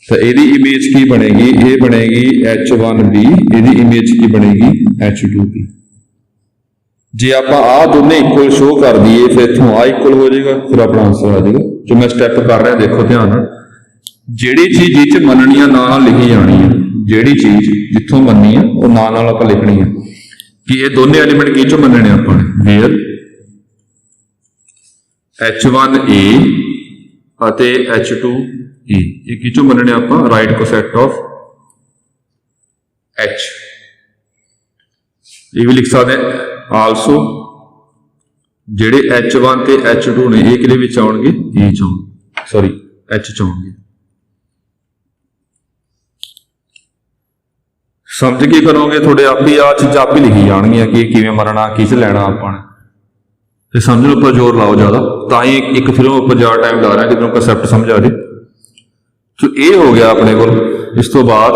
ਤਾਂ ਇਹਦੀ ਇਮੇਜ ਕੀ ਬਣੇਗੀ, ਇਹ ਬਣੇਗੀ h1b, ਇਹਦੀ ਇਮੇਜ ਕੀ ਬਣੇਗੀ, h2b। ਜੇ ਆਪਾਂ ਆਹ ਦੋਨੇ ਇਕੁਅਲ ਸ਼ੋਅ ਕਰ ਦਈਏ ਫਿਰ ਇੱਥੋਂ ਆਹ ਇਕੁਅਲ ਹੋ ਜਾਏਗਾ, ਫਿਰ ਆਪਣਾ ਆਨਸਰ ਆ ਜਾਏਗਾ। ਜੋ ਮੈਂ ਸਟੈਪ ਕਰ ਰਿਹਾ ਦੇਖੋ ਧਿਆਨ ਨਾਲ, ਜਿਹੜੀ ਚੀਜ਼ ਜਿਹ 'ਚ ਮੰਨਣੀ ਆ ਨਾਲ ਲਿਖੀ ਜਾਣੀ ਹੈ, ਜਿਹੜੀ ਚੀਜ਼ ਜਿੱਥੋਂ ਮੰਨੀ ਆ ਉਹ ਨਾਲ ਆਪਾਂ ਲਿਖਣੀ ਹੈ ਕਿ ਇਹ ਦੋਨੇ ਐਲੀਮੈਂਟ ਕੀ 'ਚੋਂ ਮੰਨਣੇ ਆਪਾਂ ਨੇ, ਵੇਅਰ h1a ਅਤੇ h2a ਇਹ ਕੀ 'ਚੋਂ ਮੰਨਣੇ ਆਪਾਂ, ਰਾਈਟ ਕੋਸੈਟ ਆਫ h। ਇਹ ਵੀ ਲਿਖ ਸਕਦੇ ਆਲਸੋ ਜਿਹੜੇ H1 ਤੇ H2 ਨੇ ਇਹ ਕਿਹਦੇ ਵਿੱਚ ਆਉਣਗੇ E ਚ ਆਉਣਗੇ, ਸੌਰੀ H ਚ ਆਉਣਗੇ। ਸਮਝ ਕੇ ਕਰੋਗੇ ਤੁਹਾਡੇ ਆਪ ਹੀ ਆ ਚੀਜ਼ਾਂ ਆਪ ਹੀ ਲਿਖੀ ਜਾਣਗੀਆਂ ਕਿ ਕਿਵੇਂ ਮਰਨਾ, ਕਿਸ ਲੈਣਾ ਆਪਾਂ ਨੇ, ਤੇ ਸਮਝਣ ਉੱਪਰ ਜ਼ੋਰ ਲਾਓ ਜ਼ਿਆਦਾ, ਤਾਂ ਹੀ ਇੱਕ ਫਿਲਮ ਉੱਪਰ ਜ਼ਿਆਦਾ ਟਾਈਮ ਲਾ ਰਿਹਾ ਕਿ ਤੁਹਾਨੂੰ ਕਨਸੈਪਟ ਸਮਝ ਆ ਜੇ। ਸੋ ਇਹ ਹੋ ਗਿਆ ਆਪਣੇ ਕੋਲ। ਇਸ ਤੋਂ ਬਾਅਦ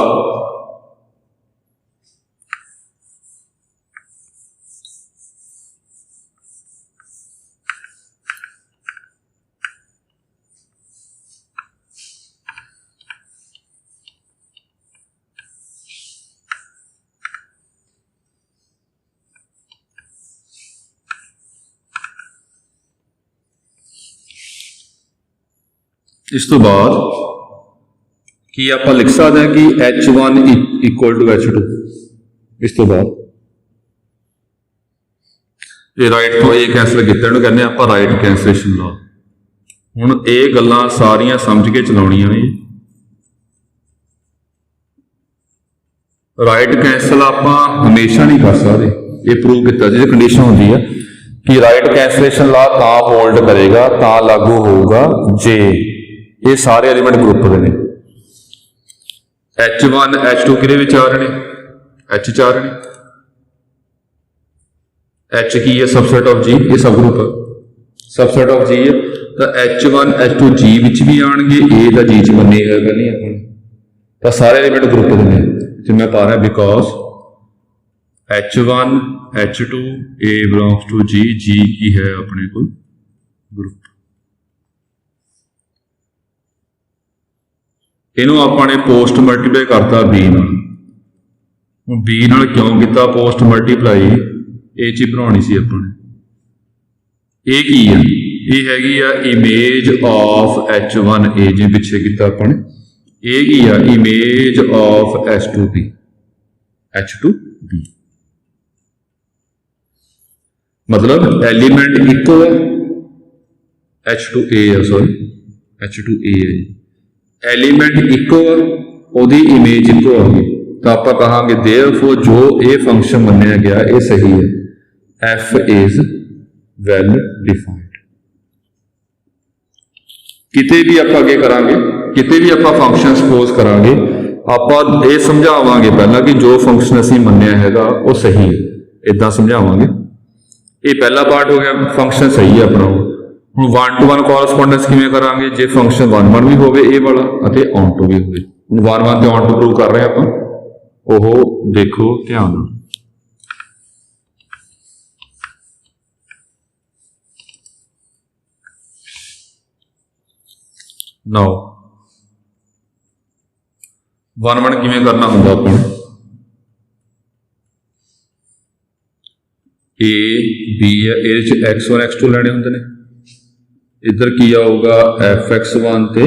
ਕੀ ਆਪਾਂ ਲਿਖ ਸਕਦੇ ਹਾਂ ਕਿ H1 equal to H2। ਇਸ ਤੋਂ ਬਾਅਦ ਇਹ ਰਾਈਟ ਤੋਂ ਇਹ ਕੈਂਸਲ ਕੀਤਾ, ਇਹਨੂੰ ਕਹਿੰਦੇ ਆਪਾਂ ਰਾਈਟ ਕੈਂਸਲੇਸ਼ਨ ਲਾ। ਹੁਣ ਇਹ ਗੱਲਾਂ ਸਾਰੀਆਂ ਸਮਝ ਕੇ ਚਲਾਉਣੀਆਂ ਨੇ। ਰਾਈਟ ਕੈਂਸਲ ਆਪਾਂ ਹਮੇਸ਼ਾ ਨਹੀਂ ਕਰ ਸਕਦੇ, ਇਹ ਪ੍ਰੂਵ ਕੀਤਾ ਜੇ ਕੰਡੀਸ਼ਨ ਹੁੰਦੀ ਹੈ ਕਿ ਰਾਈਟ ਕੈਂਸਲੇਸ਼ਨ ਲਾ ਤਾਂ ਹੋਲਡ ਕਰੇਗਾ, ਤਾਂ ਲਾਗੂ ਹੋਊਗਾ ਜੇ ਇਹ ਸਾਰੇ ਐਲੀਮੈਂਟ ਗਰੁੱਪ ਦੇ ਨੇ। H1 H2 ਕਿਹਦੇ ਵਿੱਚ ਆ ਰਹੇ ਨੇ, H ਚ ਆ ਰਹੇ ਨੇ। H ਕੀ ਹੈ, ਸਬਸੈਟ ਆਫ G, ਇਹ ਸਬ ਗਰੁੱਪ ਸਬਸੈਟ ਆਫ G ਹੈ, ਤਾਂ H1 H2 G ਵਿੱਚ ਵੀ ਆਣਗੇ, A ਦਾ G ਚ ਮੰਨੇ ਹੋਏਗਾ ਨਹੀਂ ਆਪਾਂ, ਤਾਂ ਸਾਰੇ ਐਲੀਮੈਂਟ ਗਰੁੱਪ ਦੇ ਨੇ। ਜੇ ਮੈਂ ਪਾ ਰਿਹਾ because H1 H2 A belongs to G, G ਕੀ ਹੈ ਆਪਣੇ ਕੋਲ ਗਰੁੱਪ। ਇਹਨੂੰ ਆਪਾਂ ਨੇ ਪੋਸਟ ਮਲਟੀਪਲਾਈ ਕਰਤਾ B ਨਾਲ। ਹੁਣ B ਨਾਲ ਕਿਉਂ ਕੀਤਾ ਪੋਸਟ ਮਲਟੀਪਲਾਈ, ਇਹ ਚੀਜ਼ ਬਣਾਉਣੀ ਸੀ ਆਪਾਂ ਨੇ। ਇਹ ਕੀ ਆ, ਇਹ ਹੈਗੀ ਆ ਇਮੇਜ ਆਫ H1 A, ਜੇ ਪਿੱਛੇ ਕੀਤਾ ਆਪਾਂ ਨੇ। ਇਹ ਕੀ ਆ, ਇਮੇਜ ਆਫ H2B, H2B ਮਤਲਬ ਐਲੀਮੈਂਟ ਇੱਕੋ ਹੈ, H2A ਹੈ, ਸੌਰੀ H2A ਹੈ ਜੀ, ਐਲੀਮੈਂਟ ਇੱਕੋ ਆ, ਉਹਦੀ ਇਮੇਜ ਇੱਕੋ ਆ ਗਈ, ਤਾਂ ਆਪਾਂ ਕਹਾਂਗੇ therefore ਜੋ ਇਹ ਫੰਕਸ਼ਨ ਮੰਨਿਆ ਗਿਆ ਇਹ ਸਹੀ ਹੈ। F is well defined। ਕਿਤੇ ਵੀ ਆਪਾਂ ਅੱਗੇ ਕਰਾਂਗੇ, ਕਿਤੇ ਵੀ ਆਪਾਂ ਫੰਕਸ਼ਨ ਸਪੋਜ਼ ਕਰਾਂਗੇ, ਆਪਾਂ ਇਹ ਸਮਝਾਵਾਂਗੇ ਪਹਿਲਾਂ ਕਿ ਜੋ ਫੰਕਸ਼ਨ ਅਸੀਂ ਮੰਨਿਆ ਹੈਗਾ ਉਹ ਸਹੀ ਹੈ, ਇਦਾਂ ਸਮਝਾਵਾਂਗੇ। ਇਹ ਪਹਿਲਾ ਪਾਰਟ ਹੋ ਗਿਆ, ਫੰਕਸ਼ਨ ਸਹੀ ਹੈ ਆਪਣਾ। ਹੁਣ 1-to-1 ਕੋਰਸਪੋਂਡੈਂਸ ਕਿਵੇਂ ਕਰਾਂਗੇ, ਜੇ ਫੰਕਸ਼ਨ 1-1 ਵੀ ਹੋਵੇ ਇਹ ਵਾਲਾ ਅਤੇ on-to ਵੀ ਹੋਵੇ। ਹੁਣ 1-1 ਤੇ on-to ਪ੍ਰੂਵ ਕਰ ਰਹੇ ਆਪਾਂ, ਉਹ ਦੇਖੋ ਧਿਆਨ ਨਾਲ। ਨਾਓ 1-1 ਕਿਵੇਂ ਕਰਨਾ ਹੁੰਦਾ ਆਪਾਂ ਨੂੰ, A B ਹੈ, ਇਹਦੇ ਚ x1 x2 ਲੈਣੇ ਹੁੰਦੇ ਨੇ। ਇੱਧਰ ਕੀ ਆਊਗਾ fx1 ਤੇ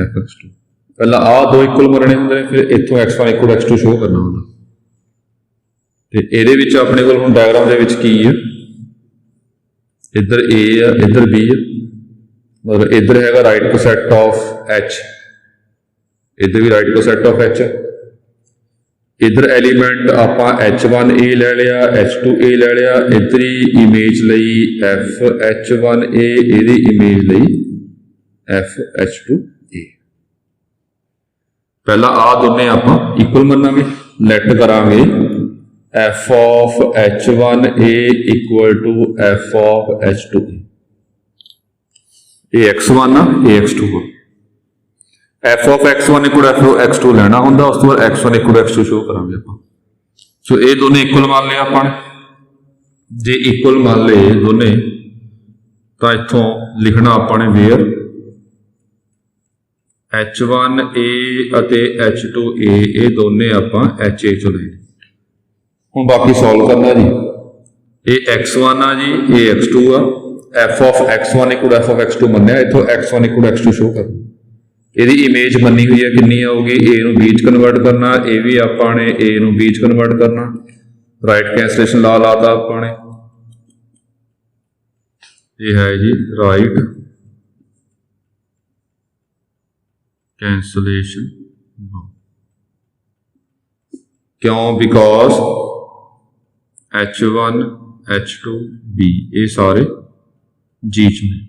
fx2। ਪਹਿਲਾਂ ਆਹ ਦੋ ਇਕੁਅਲ ਮੰਨਣੇ ਹੁੰਦੇ ਨੇ, ਫਿਰ ਇੱਥੋਂ x1 ਇਕੁਅਲ x2 ਸ਼ੋ ਕਰਨਾ ਹੁੰਦਾ। ਤੇ ਇਹਦੇ ਵਿੱਚ ਆਪਣੇ ਕੋਲ ਹੁਣ ਡਾਇਗਰਾਮ ਦੇ ਵਿੱਚ ਕੀ ਹੈ, ਇੱਧਰ A ਆ, ਇੱਧਰ B ਆ, ਮਤਲਬ ਇੱਧਰ ਹੈਗਾ ਰਾਈਟ ਕੋਸੈਟ ਆਫ H, ਇੱਧਰ ਵੀ ਰਾਈਟ ਕੋਸੈਟ ਆਫ H। ਇੱਧਰ ਐਲੀਮੈਂਟ ਆਪਾਂ H1A ਲੈ ਲਿਆ, H2A ਲੈ ਲਿਆ, ਇੱਧਰ ਹੀ ਇਮੇਜ ਲਈ FH1A, ਇਹਦੀ ਇਮੇਜ ਲਈ FH2A। ਪਹਿਲਾਂ ਆਹ ਦੋਨੇ ਆਪਾਂ ਇਕੁਅਲ ਮੰਨਾਂਗੇ, ਲੈਟ ਕਰਾਂਗੇ F of H1A equal to F of H2A। ਇਹ x1 ਆ, ਇਹ x2 ਆ। F of x1 equal F of x2 ਲੈਣਾ ਹੁੰਦਾ, ਉਸ ਤੋਂ ਬਾਅਦ x1 equal x2 ਸ਼ੋ ਕਰਾਂਗੇ ਆਪਾਂ। ਸੋ ਇਹ ਦੋਨੇ ਇਕੁਅਲ ਮੰਨ ਲਿਆ ਆਪਾਂ ਨੇ। ਜੇ ਇਕੁਅਲ ਮੰਨ ਲਏ ਦੋਨੇ, ਤਾਂ ਇੱਥੋਂ ਲਿਖਣਾ ਆਪਾਂ ਨੇ ਵੇਅਰ H1A ਅਤੇ H2A, ਇਹ ਦੋਨੇ ਆਪਾਂ HA ਚੋਂ ਲਏ। ਹੁਣ ਬਾਕੀ ਸੋਲਵ ਕਰਨਾ ਜੀ। ਇਹ x1 ਆ ਜੀ, ਇਹ x2 ਆ। F of x1 equal F of x2 ਮੰਨਿਆ, ਇੱਥੋਂ x1 equal x2 ਸ਼ੋ ਕਰਨਾ। ਇਹਦੀ ਇਮੇਜ ਮੰਨੀ ਹੋਈ ਹੈ, ਕਿੰਨੀ ਆਊਗੀ, A ਨੂੰ B ਚ ਕਨਵਰਟ ਕਰਨਾ, ਇਹ ਵੀ ਆਪਾਂ ਨੇ A ਨੂੰ B ਚ ਕਨਵਰਟ ਕਰਨਾ। ਰਾਈਟ ਕੈਂਸਲੇਸ਼ਨ ਲਾ ਲਾਤਾ ਆਪਾਂ ਨੇ। ਇਹ ਹੈ ਜੀ ਰਾਈਟ ਕੈਂਸਲੇਸ਼ਨ। ਕਿਉਂ, ਬਿਕੋਜ਼ H1 H2 B ਇਹ ਸਾਰੇ जी चुने।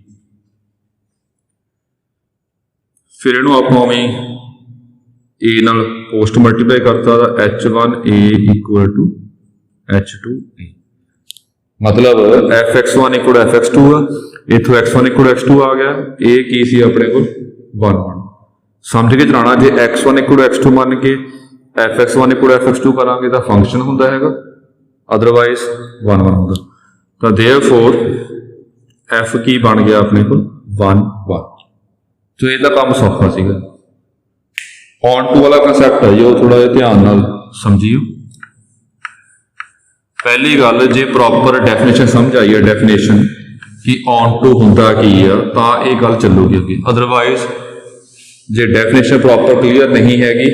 फिर इनू आप ए नाल पोस्ट मल्टीप्लाई करता H1A इक्वल टू H2A, मतलब f(x1) इक्वल f(x2) आ, इथों x1 इक्वल x2 आ गया, ए की सी अपने को 1 1 समझ के चलाना। जे x1 इक्वल x2 मान के f(x1) इक्वल f(x2) करांगे तो फंक्शन हुंदा हैगा, अदरवाइज 1 1 होगा। तो देयरफॉर f की बन गया अपने को 1 1। तो ये काम सौखा सीगा। ऑन टू वाला कंसैप्ट है जो थोड़ा जिहा ध्यान नाल समझियो। पहली गल जे प्रॉपर डेफिनेशन समझ आई है, डेफिनेशन कि ऑन टू हुंदा की है, तो ये गल चलूगी अगे। अदरवाइज जे डेफिनेशन प्रॉपर क्लीयर नहीं हैगी,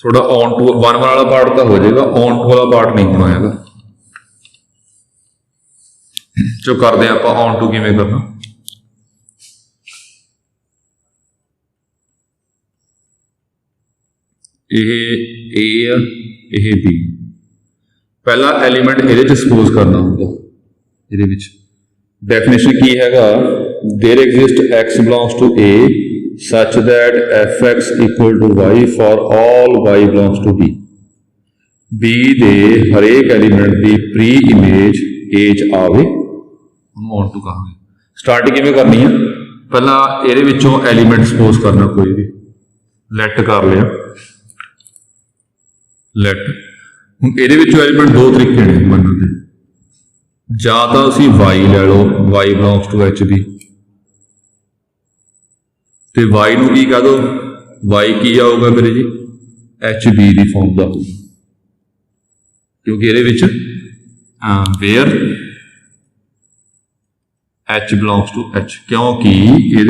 थोड़ा ऑन टू 1 1 वाला पार्ट तो हो जाएगा, ऑन टू वाला पार्ट नहीं होना हैगा। जो करते हैं आप ऑन टू किवें करना। यह ए यह बी, पहला एलीमेंट ये सपोज करना होगा। ये डेफिनेशन की हैगा, there exist x belongs to a such that f(x) equal to y for all y belongs to b। B दे हरेक एलीमेंट की प्री इमेज ए च आवे, उन्होंने ऑन टू कहांगे। स्टार्टिंग किवें करनी है, पहला ये एलीमेंट सपोज करना, कोई भी लैट कर लिया, लैट। हुण ये एलीमेंट दो तरीके ने मनण दे, जां तां असीं y लै लो, y belongs to H B, तो y नूं की कह दो, y की आऊगा मेरे जी एच बी की फॉर्म का होगा, क्योंकि ये where H belongs to H, क्योंकि ये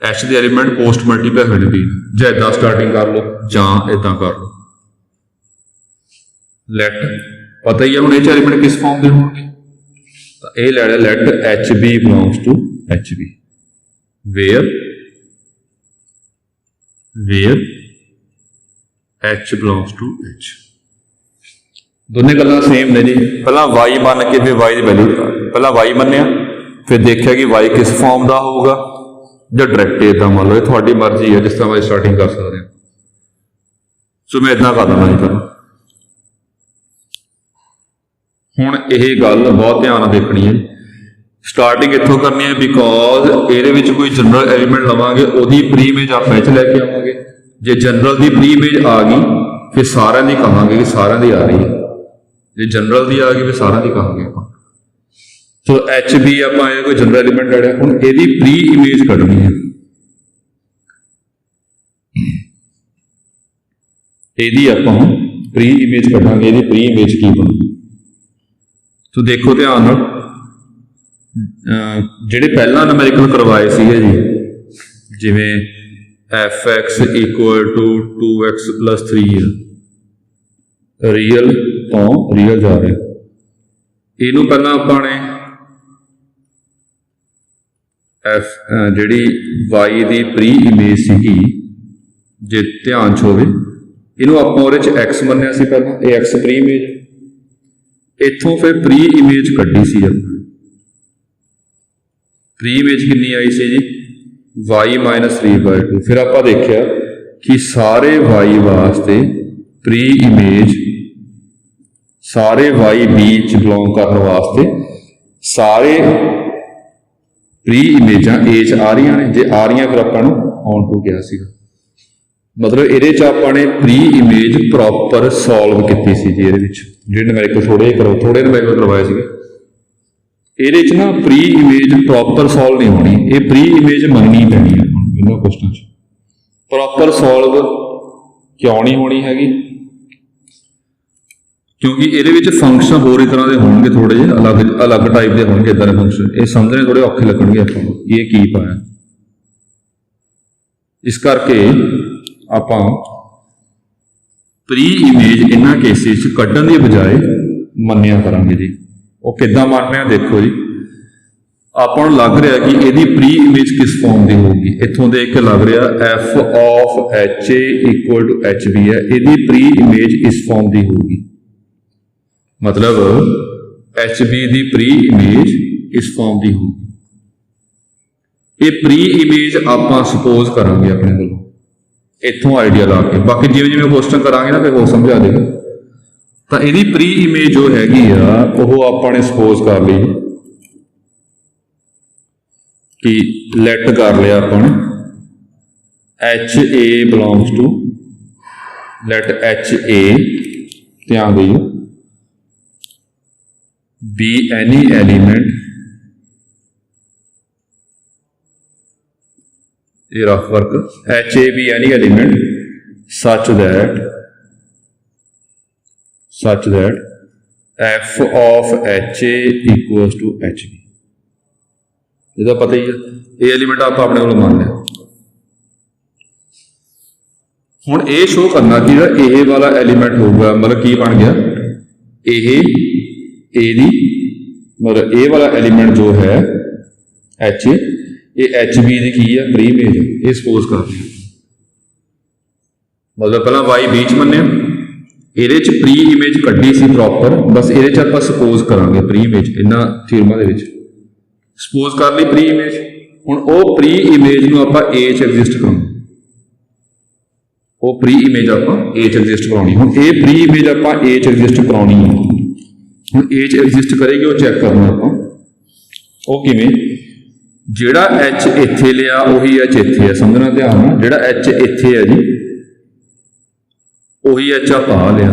एच के एलीमेंट पोस्ट मल्टीप्लाई होने भी, जां इदां स्टार्टिंग कर लो जां इदां कर लो। लैट पता ही है हम एच एलीमेंट किस फॉर्म के होंगे, तो यह लै लिया let H B belongs to H B, where H belongs to H. दोनों गल्लां सेम ने जी। पहला वाई मान के फिर वाई की वैल्यू, पहला वाई मन्निया, फिर देखा कि वाई किस फॉर्म का होगा, जो डायरैक्ट इदा मान लो, थोड़ी मर्जी है जिस तरह मैं स्टार्टिंग कर सकते हैं। सो मैं इदा कर देना जी। पहला हुण यह गल बहुत ध्यान नाल देखनी है, स्टार्टिंग इत्थों करनी है, बिकॉज ये कोई जनरल एलीमेंट लवांगे, उहदी प्री इमेज आप इच लैके आवांगे। जे जनरल की प्री इमेज आ गई फिर सारिਆਂ की कहांगे कि सारिਆਂ की आ रही है, जे जनरल की आ गई फिर सारिਆਂ की कहांगे आप। तो एच बी आप कोई जनरल एलीमेंट ले लिया, हुण इहदी प्री इमेज कढनी है, इहदी आपां प्री इमेज कढांगे, इहदी प्री इमेज की बनूगी। तो देखो ध्यान नाल, जिहड़े पहला नंबरिकल करवाए सीगे जी, जिवें f(x) equal to 2x + 3 real तो रियल जा रहे, इनू पहला आपां ने जिहड़ी y की प्री इमेज सीगी, जे ध्यान च होवे, इनू आपां उहदे च x मन्निया सी पहला, ये x प्री इमेज, इत्थों फिर प्री इमेज कड्ढी सी अपनी। प्री इमेज कितनी आई सी जी, y - 3/2। फिर आप देखा कि सारे y वास्ते प्री इमेज, सारे y b च बिलोंग करने वास्ते सारे प्री इमेजा ए च आ रही ने, जे आ रही फिर आपां ऑन टू कहा सीगा। मतलब ये आपने प्री इमेज प्रॉपर सॉल्व की सी जी, ये नंबरिकल थोड़े नंबरिकल करवाए थे, ये ना प्री इमेज प्रॉपर सॉल्व नहीं होनी, ये प्री इमेज मननी पैनी है इन्होंने क्वेश्चन प्रॉपर सॉल्व क्यों नहीं होनी हैगी, क्योंकि ये फंक्शन होर ही तरह के होंगे, थोड़े जे अलग अलग टाइप के होंगे, इदा के फंक्शन ये समझने थोड़े औखे लगणगे आपां नूं, ये की पाया। इस करके आपां प्री इमेज इन्हां केसिस कड्ढण की बजाय मन्निया करांगे जी। वो किद्दां मन्नना देखो जी, आपां नूं लग रहा कि इहदी प्री इमेज किस फॉर्म की होगी, इत्थों देख के लग रहा f(h) इक्वल टू hb है, इहदी प्री इमेज इस फॉर्म की होगी। मतलब एच बी की प्री इमेज इस फॉर्म की होगी। ये प्री इमेज आप सपोज करांगे अपने को इतों आइडिया ला के, बाकी जिवें जिवें क्वेश्चन करांगे ना फिर वो समझा देगा। तो यदि प्री इमेज जो हैगी वो आपने सपोज कर ली कि लैट कर लिया अपने H A belongs to let H A ध्यान दइए बी एनी एलिमेंट, ये rough work, H A B any element such that F of H A equals to H B. ਇਹਦਾ ਪਤਾ ਹੀ ਹੈ ਇਹ ਐਲੀਮੈਂਟ ਆਪਾਂ ਆਪਣੇ ਕੋਲ ਮੰਨ ਲਿਆ। ਹੁਣ ਇਹ ਸ਼ੋ ਕਰਨਾ ਕਿ ਜਿਹੜਾ ਇਹ ਵਾਲਾ ਐਲੀਮੈਂਟ ਹੋਊਗਾ ਮਤਲਬ ਕੀ ਬਣ ਗਿਆ ਇਹ ਦੀ ਮਤਲਬ ਇਹ ਵਾਲਾ ਐਲੀਮੈਂਟ ਜੋ ਹੈ ਐਚ ਇਹ ਐਚ ਬੀ ਦੀ ਕੀ ਹੈ ਪ੍ਰੀ ਇਮੇਜ ਇਹ ਸਪੋਜ਼ ਕਰ ਲਈ। ਮਤਲਬ ਪਹਿਲਾਂ ਵਾਈ ਬੀ 'ਚ ਮੰਨਿਆ ਇਹਦੇ 'ਚ ਪ੍ਰੀ ਇਮੇਜ ਕੱਢੀ ਸੀ ਪ੍ਰੋਪਰ, ਬਸ ਇਹਦੇ 'ਚ ਆਪਾਂ ਸਪੋਜ਼ ਕਰਾਂਗੇ ਪ੍ਰੀ ਇਮੇਜ ਇਹਨਾਂ ਥਿਊਰਮਾਂ ਦੇ ਵਿੱਚ ਸਪੋਜ਼ ਕਰ ਲਈ ਪ੍ਰੀ ਇਮੇਜ। ਹੁਣ ਉਹ ਪ੍ਰੀ ਇਮੇਜ ਨੂੰ ਆਪਾਂ ਏ 'ਚ ਐਗਜ਼ਿਸਟ ਕਰਾਉਣਾ, ਉਹ ਪ੍ਰੀ ਇਮੇਜ ਆਪਾਂ ਏ 'ਚ ਐਗਜ਼ਿਸਟ ਕਰਾਉਣੀ। ਹੁਣ ਇਹ ਪ੍ਰੀ ਇਮੇਜ ਆਪਾਂ ਏ 'ਚ ਐਗਜ਼ਿਸਟ ਕਰਾਉਣੀ ਹੈ। ਹੁਣ ਏ 'ਚ ਐਗਜ਼ਿਸਟ ਕਰੇਗੀ ਉਹ ਚੈੱਕ ਕਰਨਾ ਆਪਾਂ ਉਹ ਕਿਵੇਂ, ਜਿਹੜਾ ਐਚ ਇੱਥੇ ਲਿਆ ਉਹੀ ਐਚ ਇੱਥੇ ਹੈ, ਸਮਝਣਾ ਧਿਆਨ ਨਾਲ, ਜਿਹੜਾ ਐਚ ਇੱਥੇ ਹੈ ਜੀ ਉਹੀ ਐਚ ਆਪਾਂ ਆ ਲਿਆ।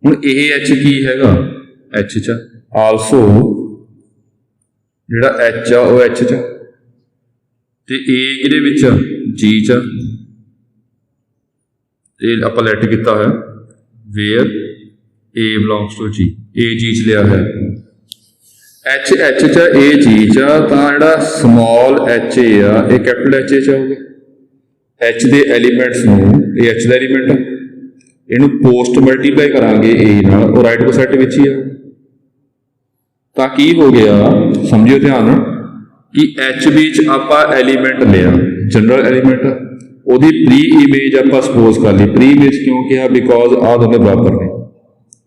ਹੁਣ ਇਹ ਐਚ ਕੀ ਹੈਗਾ ਐਚ 'ਚ ਆਲਸੋ ਜਿਹੜਾ ਐਚ ਆ ਉਹ ਐਚ 'ਚ ਤੇ ਏ ਇਹਦੇ ਵਿੱਚ ਜੀ 'ਚ ਇਹ ਆਪਾਂ ਲੈਟ ਕੀਤਾ ਹੋਇਆ ਵੇਅਰ ਏ ਬਿਲੋਂਗਸ ਟੂ ਜੀ, ਏ ਜੀ 'ਚ ਲਿਆ ਹੈ ਐਚ ਐਚ 'ਚ ਏ ਜੀ 'ਚ, ਤਾਂ ਜਿਹੜਾ ਸਮੋਲ ਐਚ ਏ ਆ ਇਹ ਕੈਪੀਟਲ ਐਚ ਏ 'ਚ ਆਊਗਾ। ਐਚ ਦੇ ਐਲੀਮੈਂਟਸ ਨੂੰ ਇਹ ਐਚ ਦਾ ਐਲੀਮੈਂਟ ਆ ਇਹਨੂੰ ਪੋਸਟ ਮਲਟੀਪਲਾਈ ਕਰਾਂਗੇ ਏ ਨਾਲ ਉਹ ਰਾਈਟ ਕੋ ਸੈੱਟ ਵਿੱਚ ਹੀ ਆ। ਤਾਂ ਕੀ ਹੋ ਗਿਆ ਸਮਝਿਓ ਧਿਆਨ ਨਾਲ ਕਿ ਐਚ ਬੀ 'ਚ ਆਪਾਂ ਐਲੀਮੈਂਟ ਲਿਆ ਜਨਰਲ ਐਲੀਮੈਂਟ ਉਹਦੀ ਪ੍ਰੀ ਇਮੇਜ ਆਪਾਂ ਸਪੋਜ਼ ਕਰ ਲਈ। ਪ੍ਰੀ ਇਮੇਜ ਕਿਉਂ ਕਿਹਾ ਬਿਕੋਜ਼ ਆਹ ਦੋਨੇ ਬਰਾਬਰ ਨੇ,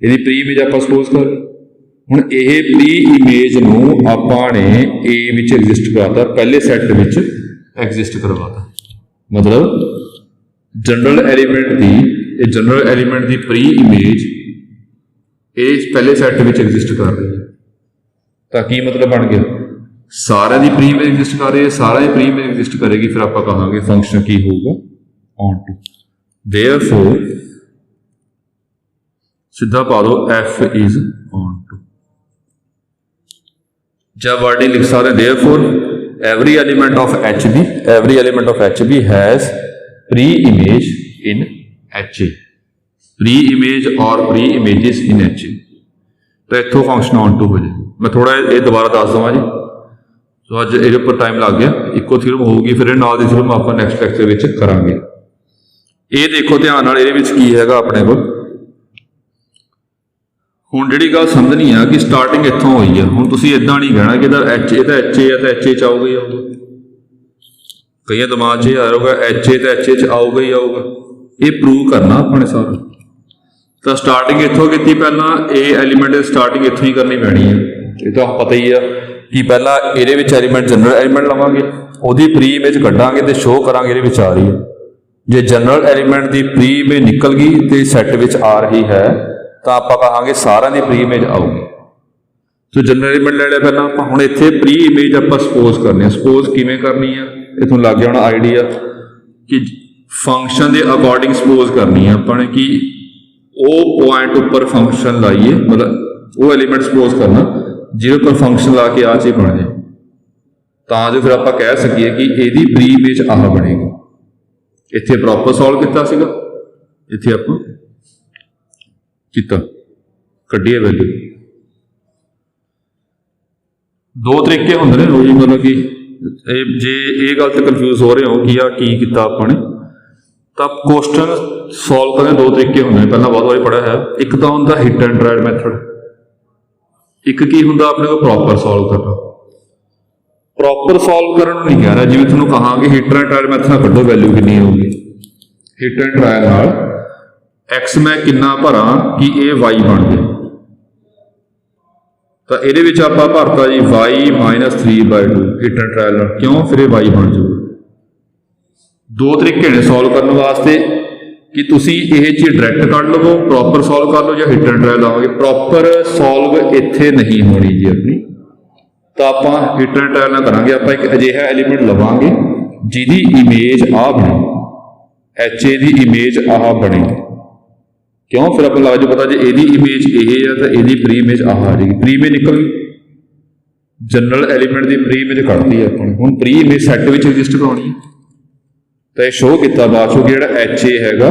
ਇਹਦੀ ਪ੍ਰੀ ਇਮੇਜ ਆਪਾਂ ਸਪੋਜ਼ ਕਰ ਲਈ। ਹੁਣ ਇਹ ਪ੍ਰੀ ਇਮੇਜ ਨੂੰ ਆਪਾਂ ਨੇ ਏ ਵਿੱਚ ਐਗਜ਼ਿਸਟ ਕਰਵਾਤਾ, ਪਹਿਲੇ ਸੈੱਟ ਵਿੱਚ ਐਗਜ਼ਿਸਟ ਕਰਵਾਤਾ, ਮਤਲਬ ਜਨਰਲ ਐਲੀਮੈਂਟ ਦੀ ਇਹ ਜਨਰਲ ਐਲੀਮੈਂਟ ਦੀ ਪ੍ਰੀ ਇਮੇਜ ਇਹ ਪਹਿਲੇ ਸੈੱਟ ਵਿੱਚ ਐਗਜ਼ਿਸਟ ਕਰ ਰਹੀ ਹੈ। ਤਾਂ ਕੀ ਮਤਲਬ ਬਣ ਗਿਆ ਸਾਰਿਆਂ ਦੀ ਪ੍ਰੀ ਇਮੇਜ ਐਗਜ਼ਿਸਟ ਕਰ ਰਹੀ ਹੈ, ਸਾਰਿਆਂ ਦੀ ਪ੍ਰੀ ਇਮੇਜ ਐਗਜ਼ਿਸਟ ਕਰੇਗੀ, ਫਿਰ ਆਪਾਂ ਕਹਾਂਗੇ ਫੰਕਸ਼ਨ ਕੀ ਹੋਊਗਾ ਔਨ ਟੂ। ਦੇਅਰਫੋਰ ਸਿੱਧਾ ਪਾ ਦੋ ਐਫ ਇਜ਼ ਔਨ ਟੂ ਜਾਂ ਵਰਡਿੰਗ ਲਿਖ ਸਕਦੇ ਦੇਅਰਫੋਰ every element of HB has pre-image in HA, pre-image or pre-images in HA। तो इतों फंक्शन ऑन टू हो जाए। मैं थोड़ा ये दोबारा दस देवां जी, सो अज ये उपर टाइम लग गया, इको थ्योरम होगी फिर नाल दी थ्योरम आपां नैक्सट लेक्चर विच करांगे। ये देखो ध्यान नाल इहदे विच की हैगा अपने कोल। हुण जिहड़ी गल समझनी है कि स्टार्टिंग इत्थों होई है, हुण तुसीं इदां नहीं कहना कि एच ए तो एच ए है तो एच ए च आऊगा ही आऊगा, कई दिमाग च आ रहा एच ए तो एच ए च आऊगा ही आऊगा, ये प्रूव करना अपने सारा। तो स्टार्टिंग इत्थों की पहला ए एलीमेंट स्टार्टिंग इत्थों ही करनी पैनी है, ये तो पता ही है कि पहला ये एलीमेंट जनरल एलीमेंट लवांगे, उसकी प्री इमेज कड्डांगे तो शो करांगे ये आ रही है। जे जनरल एलीमेंट की प्री इमेज निकल गई तो सैट विच आ रही है तो आप कहांगे सारा की प्री इमेज आऊगी। तो जनरल एलीमेंट ले लिया पहला आप, हुण इत्थे प्री इमेज आप सपोज करनी है। सपोज किवें करनी है, इत्थों लग गया होना आइडिया कि फंक्शन के अकॉर्डिंग सपोज करनी है अपने कि वो पॉइंट उपर फंक्शन लाइए, मतलब वो एलीमेंट सपोज करना जिहदे उपर फंक्शन ला के आ चीज बन जाए, तां जो फिर आप कह सकीए कि इहदी प्री इमेज आह बनेगी। इत्थे प्रॉपर सॉल्व किया सीगा, इत्थे आपां किता कड्ढिए वैल्यू। दो तरीके होंदे ने रोजी, मतलब कि जे ये गल तो कन्फ्यूज हो रहे हो कि आ की किता आपने, तो क्वेश्चन सॉल्व करने दो तरीके होंगे। पहला बहुत बार पढ़ा है, एक तो होंदा हिट एंड ट्रायल मैथड, एक की होंदा अपने को प्रॉपर सॉल्व करना। प्रॉपर सॉल्व करना नहीं कह रहा, जिवें तुहानूं कहांगे हिट एंड ट्रायल मैथड कड्ढो वैल्यू कितनी होगी। हिट एंड ट्रायल नाल एक्स मैं कितना भरा कि ये वाई बन जाए, ਤਾਂ ਇਹਦੇ ਵਿੱਚ ਆਪਾਂ ਭਰਤਾ ਜੀ y-3/2 ਹਿੱਟ ਐਂਡ ਟ੍ਰਾਇਲ ਨਾਲ। ਕਿਉਂ? ਫਿਰ ਇਹ y ਬਣ ਜਾਊਗਾ। ਦੋ ਤਰੀਕੇ ਨੇ ਸੋਲਵ ਕਰਨ ਵਾਸਤੇ ਕਿ ਤੁਸੀਂ ਇਹ ਚੀਜ਼ ਡਾਇਰੈਕਟ ਕੱਢ ਲਵੋ, ਪ੍ਰੋਪਰ ਸੋਲਵ ਕਰ ਲਓ, ਜਾਂ ਹਿੱਟ ਐਂਡ ਟ੍ਰਾਇਲ ਲਾਓਗੇ। ਪ੍ਰੋਪਰ ਸੋਲਵ ਇੱਥੇ ਨਹੀਂ ਹੋਣੀ ਜੀ ਆਪਣੀ, ਤਾਂ ਆਪਾਂ ਹਿੱਟ ਐਂਡ ਟ੍ਰਾਇਲ ਨਾਲ ਕਰਾਂਗੇ। ਆਪਾਂ ਇੱਕ ਅਜਿਹਾ ਐਲੀਮੈਂਟ ਲਵਾਂਗੇ ਜਿਹਦੀ ਇਮੇਜ ਆਹ ਬਣੇ, HA ਦੀ ਇਮੇਜ ਆਹ ਬਣੇ। ਕਿਉਂ? ਫਿਰ ਆਪਾਂ ਲੱਗ ਜਾਊ ਪਤਾ ਜੇ ਇਹਦੀ ਇਮੇਜ ਇਹ ਆ ਤਾਂ ਇਹਦੀ ਪ੍ਰੀ ਇਮੇਜ ਆਹ ਆ ਜਾਏਗੀ। ਪ੍ਰੀ ਇਮੇਜ ਨਿਕਲ ਗਈ, ਜਨਰਲ ਐਲੀਮੈਂਟ ਦੀ ਪ੍ਰੀ ਇਮੇਜ ਕੱਢਦੀ ਹੈ ਆਪਾਂ ਨੇ। ਹੁਣ ਪ੍ਰੀ ਇਮੇਜ ਸੈੱਟ ਵਿੱਚ ਐਗਜ਼ਿਸਟ ਕਰਾਉਣੀ ਹੈ, ਤਾਂ ਇਹ ਸ਼ੋਅ ਕੀਤਾ ਬਾਅਦ ਚੋਂ ਕਿ ਜਿਹੜਾ HA ਹੈਗਾ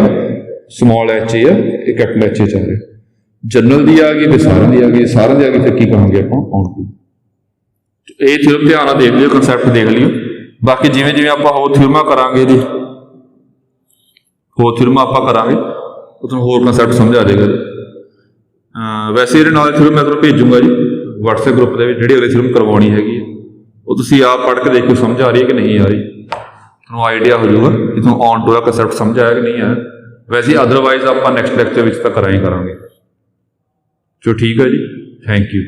ਸਮਾਲ HA ਆ, ਇਹ ਕੈਪੀਟਲ HA ਚ ਆ ਰਿਹਾ। ਜਨਰਲ ਦੀ ਆ ਗਈ, ਫਿਰ ਸਾਰਿਆਂ ਦੀ ਆ ਗਈ, ਸਾਰਿਆਂ ਦੀ ਆ ਗਈ, ਫਿਰ ਕੀ ਕਹਾਂਗੇ ਆਪਾਂ? On to. ਇਹ ਥਿਓਰਮ ਧਿਆਨ ਨਾਲ ਦੇਖ ਲਿਓ, ਕਨਸੈਪਟ ਦੇਖ ਲਿਓ। ਬਾਕੀ ਜਿਵੇਂ ਜਿਵੇਂ ਆਪਾਂ ਹੋਰ ਥਿਓਰਮਾਂ ਕਰਾਂਗੇ ਜੀ, ਹੋਰ ਥਿਓਰਮਾਂ ਆਪਾਂ ਕਰਾਂਗੇ, ਉਹ ਤੁਹਾਨੂੰ ਹੋਰ ਕਨਸੈਪਟ ਸਮਝ ਆ ਜਾਏਗਾ ਜੀ। ਵੈਸੇ ਇਹਦੇ ਨਾਲ ਥਿਓਰਮ ਮੈਂ ਤੁਹਾਨੂੰ ਭੇਜੂੰਗਾ ਜੀ WhatsApp ਗਰੁੱਪ ਦੇ ਵਿੱਚ, ਜਿਹੜੀ ਅਗਲੀ ਥਿਓਰਮ ਕਰਵਾਉਣੀ ਹੈਗੀ ਉਹ ਤੁਸੀਂ ਆਪ ਪੜ੍ਹ ਕੇ ਦੇਖੋ ਸਮਝ ਆ ਰਹੀ ਹੈ ਕਿ ਨਹੀਂ ਆ ਰਹੀ, ਤੁਹਾਨੂੰ ਆਈਡੀਆ ਹੋ ਜਾਊਗਾ ਕਿ ਤੁਹਾਨੂੰ ਔਨ ਟੂ ਦਾ ਕਨਸੈਪਟ ਸਮਝ ਆਇਆ ਕਿ ਨਹੀਂ ਆਇਆ। ਵੈਸੇ ਅਦਰਵਾਈਜ਼ ਆਪਾਂ ਨੈਕਸਟ ਲੈਕਚਰ ਵਿੱਚ ਤਾਂ ਕਰਾਂਗੇ। ਚਲੋ ਠੀਕ ਹੈ ਜੀ, ਥੈਂਕ ਯੂ।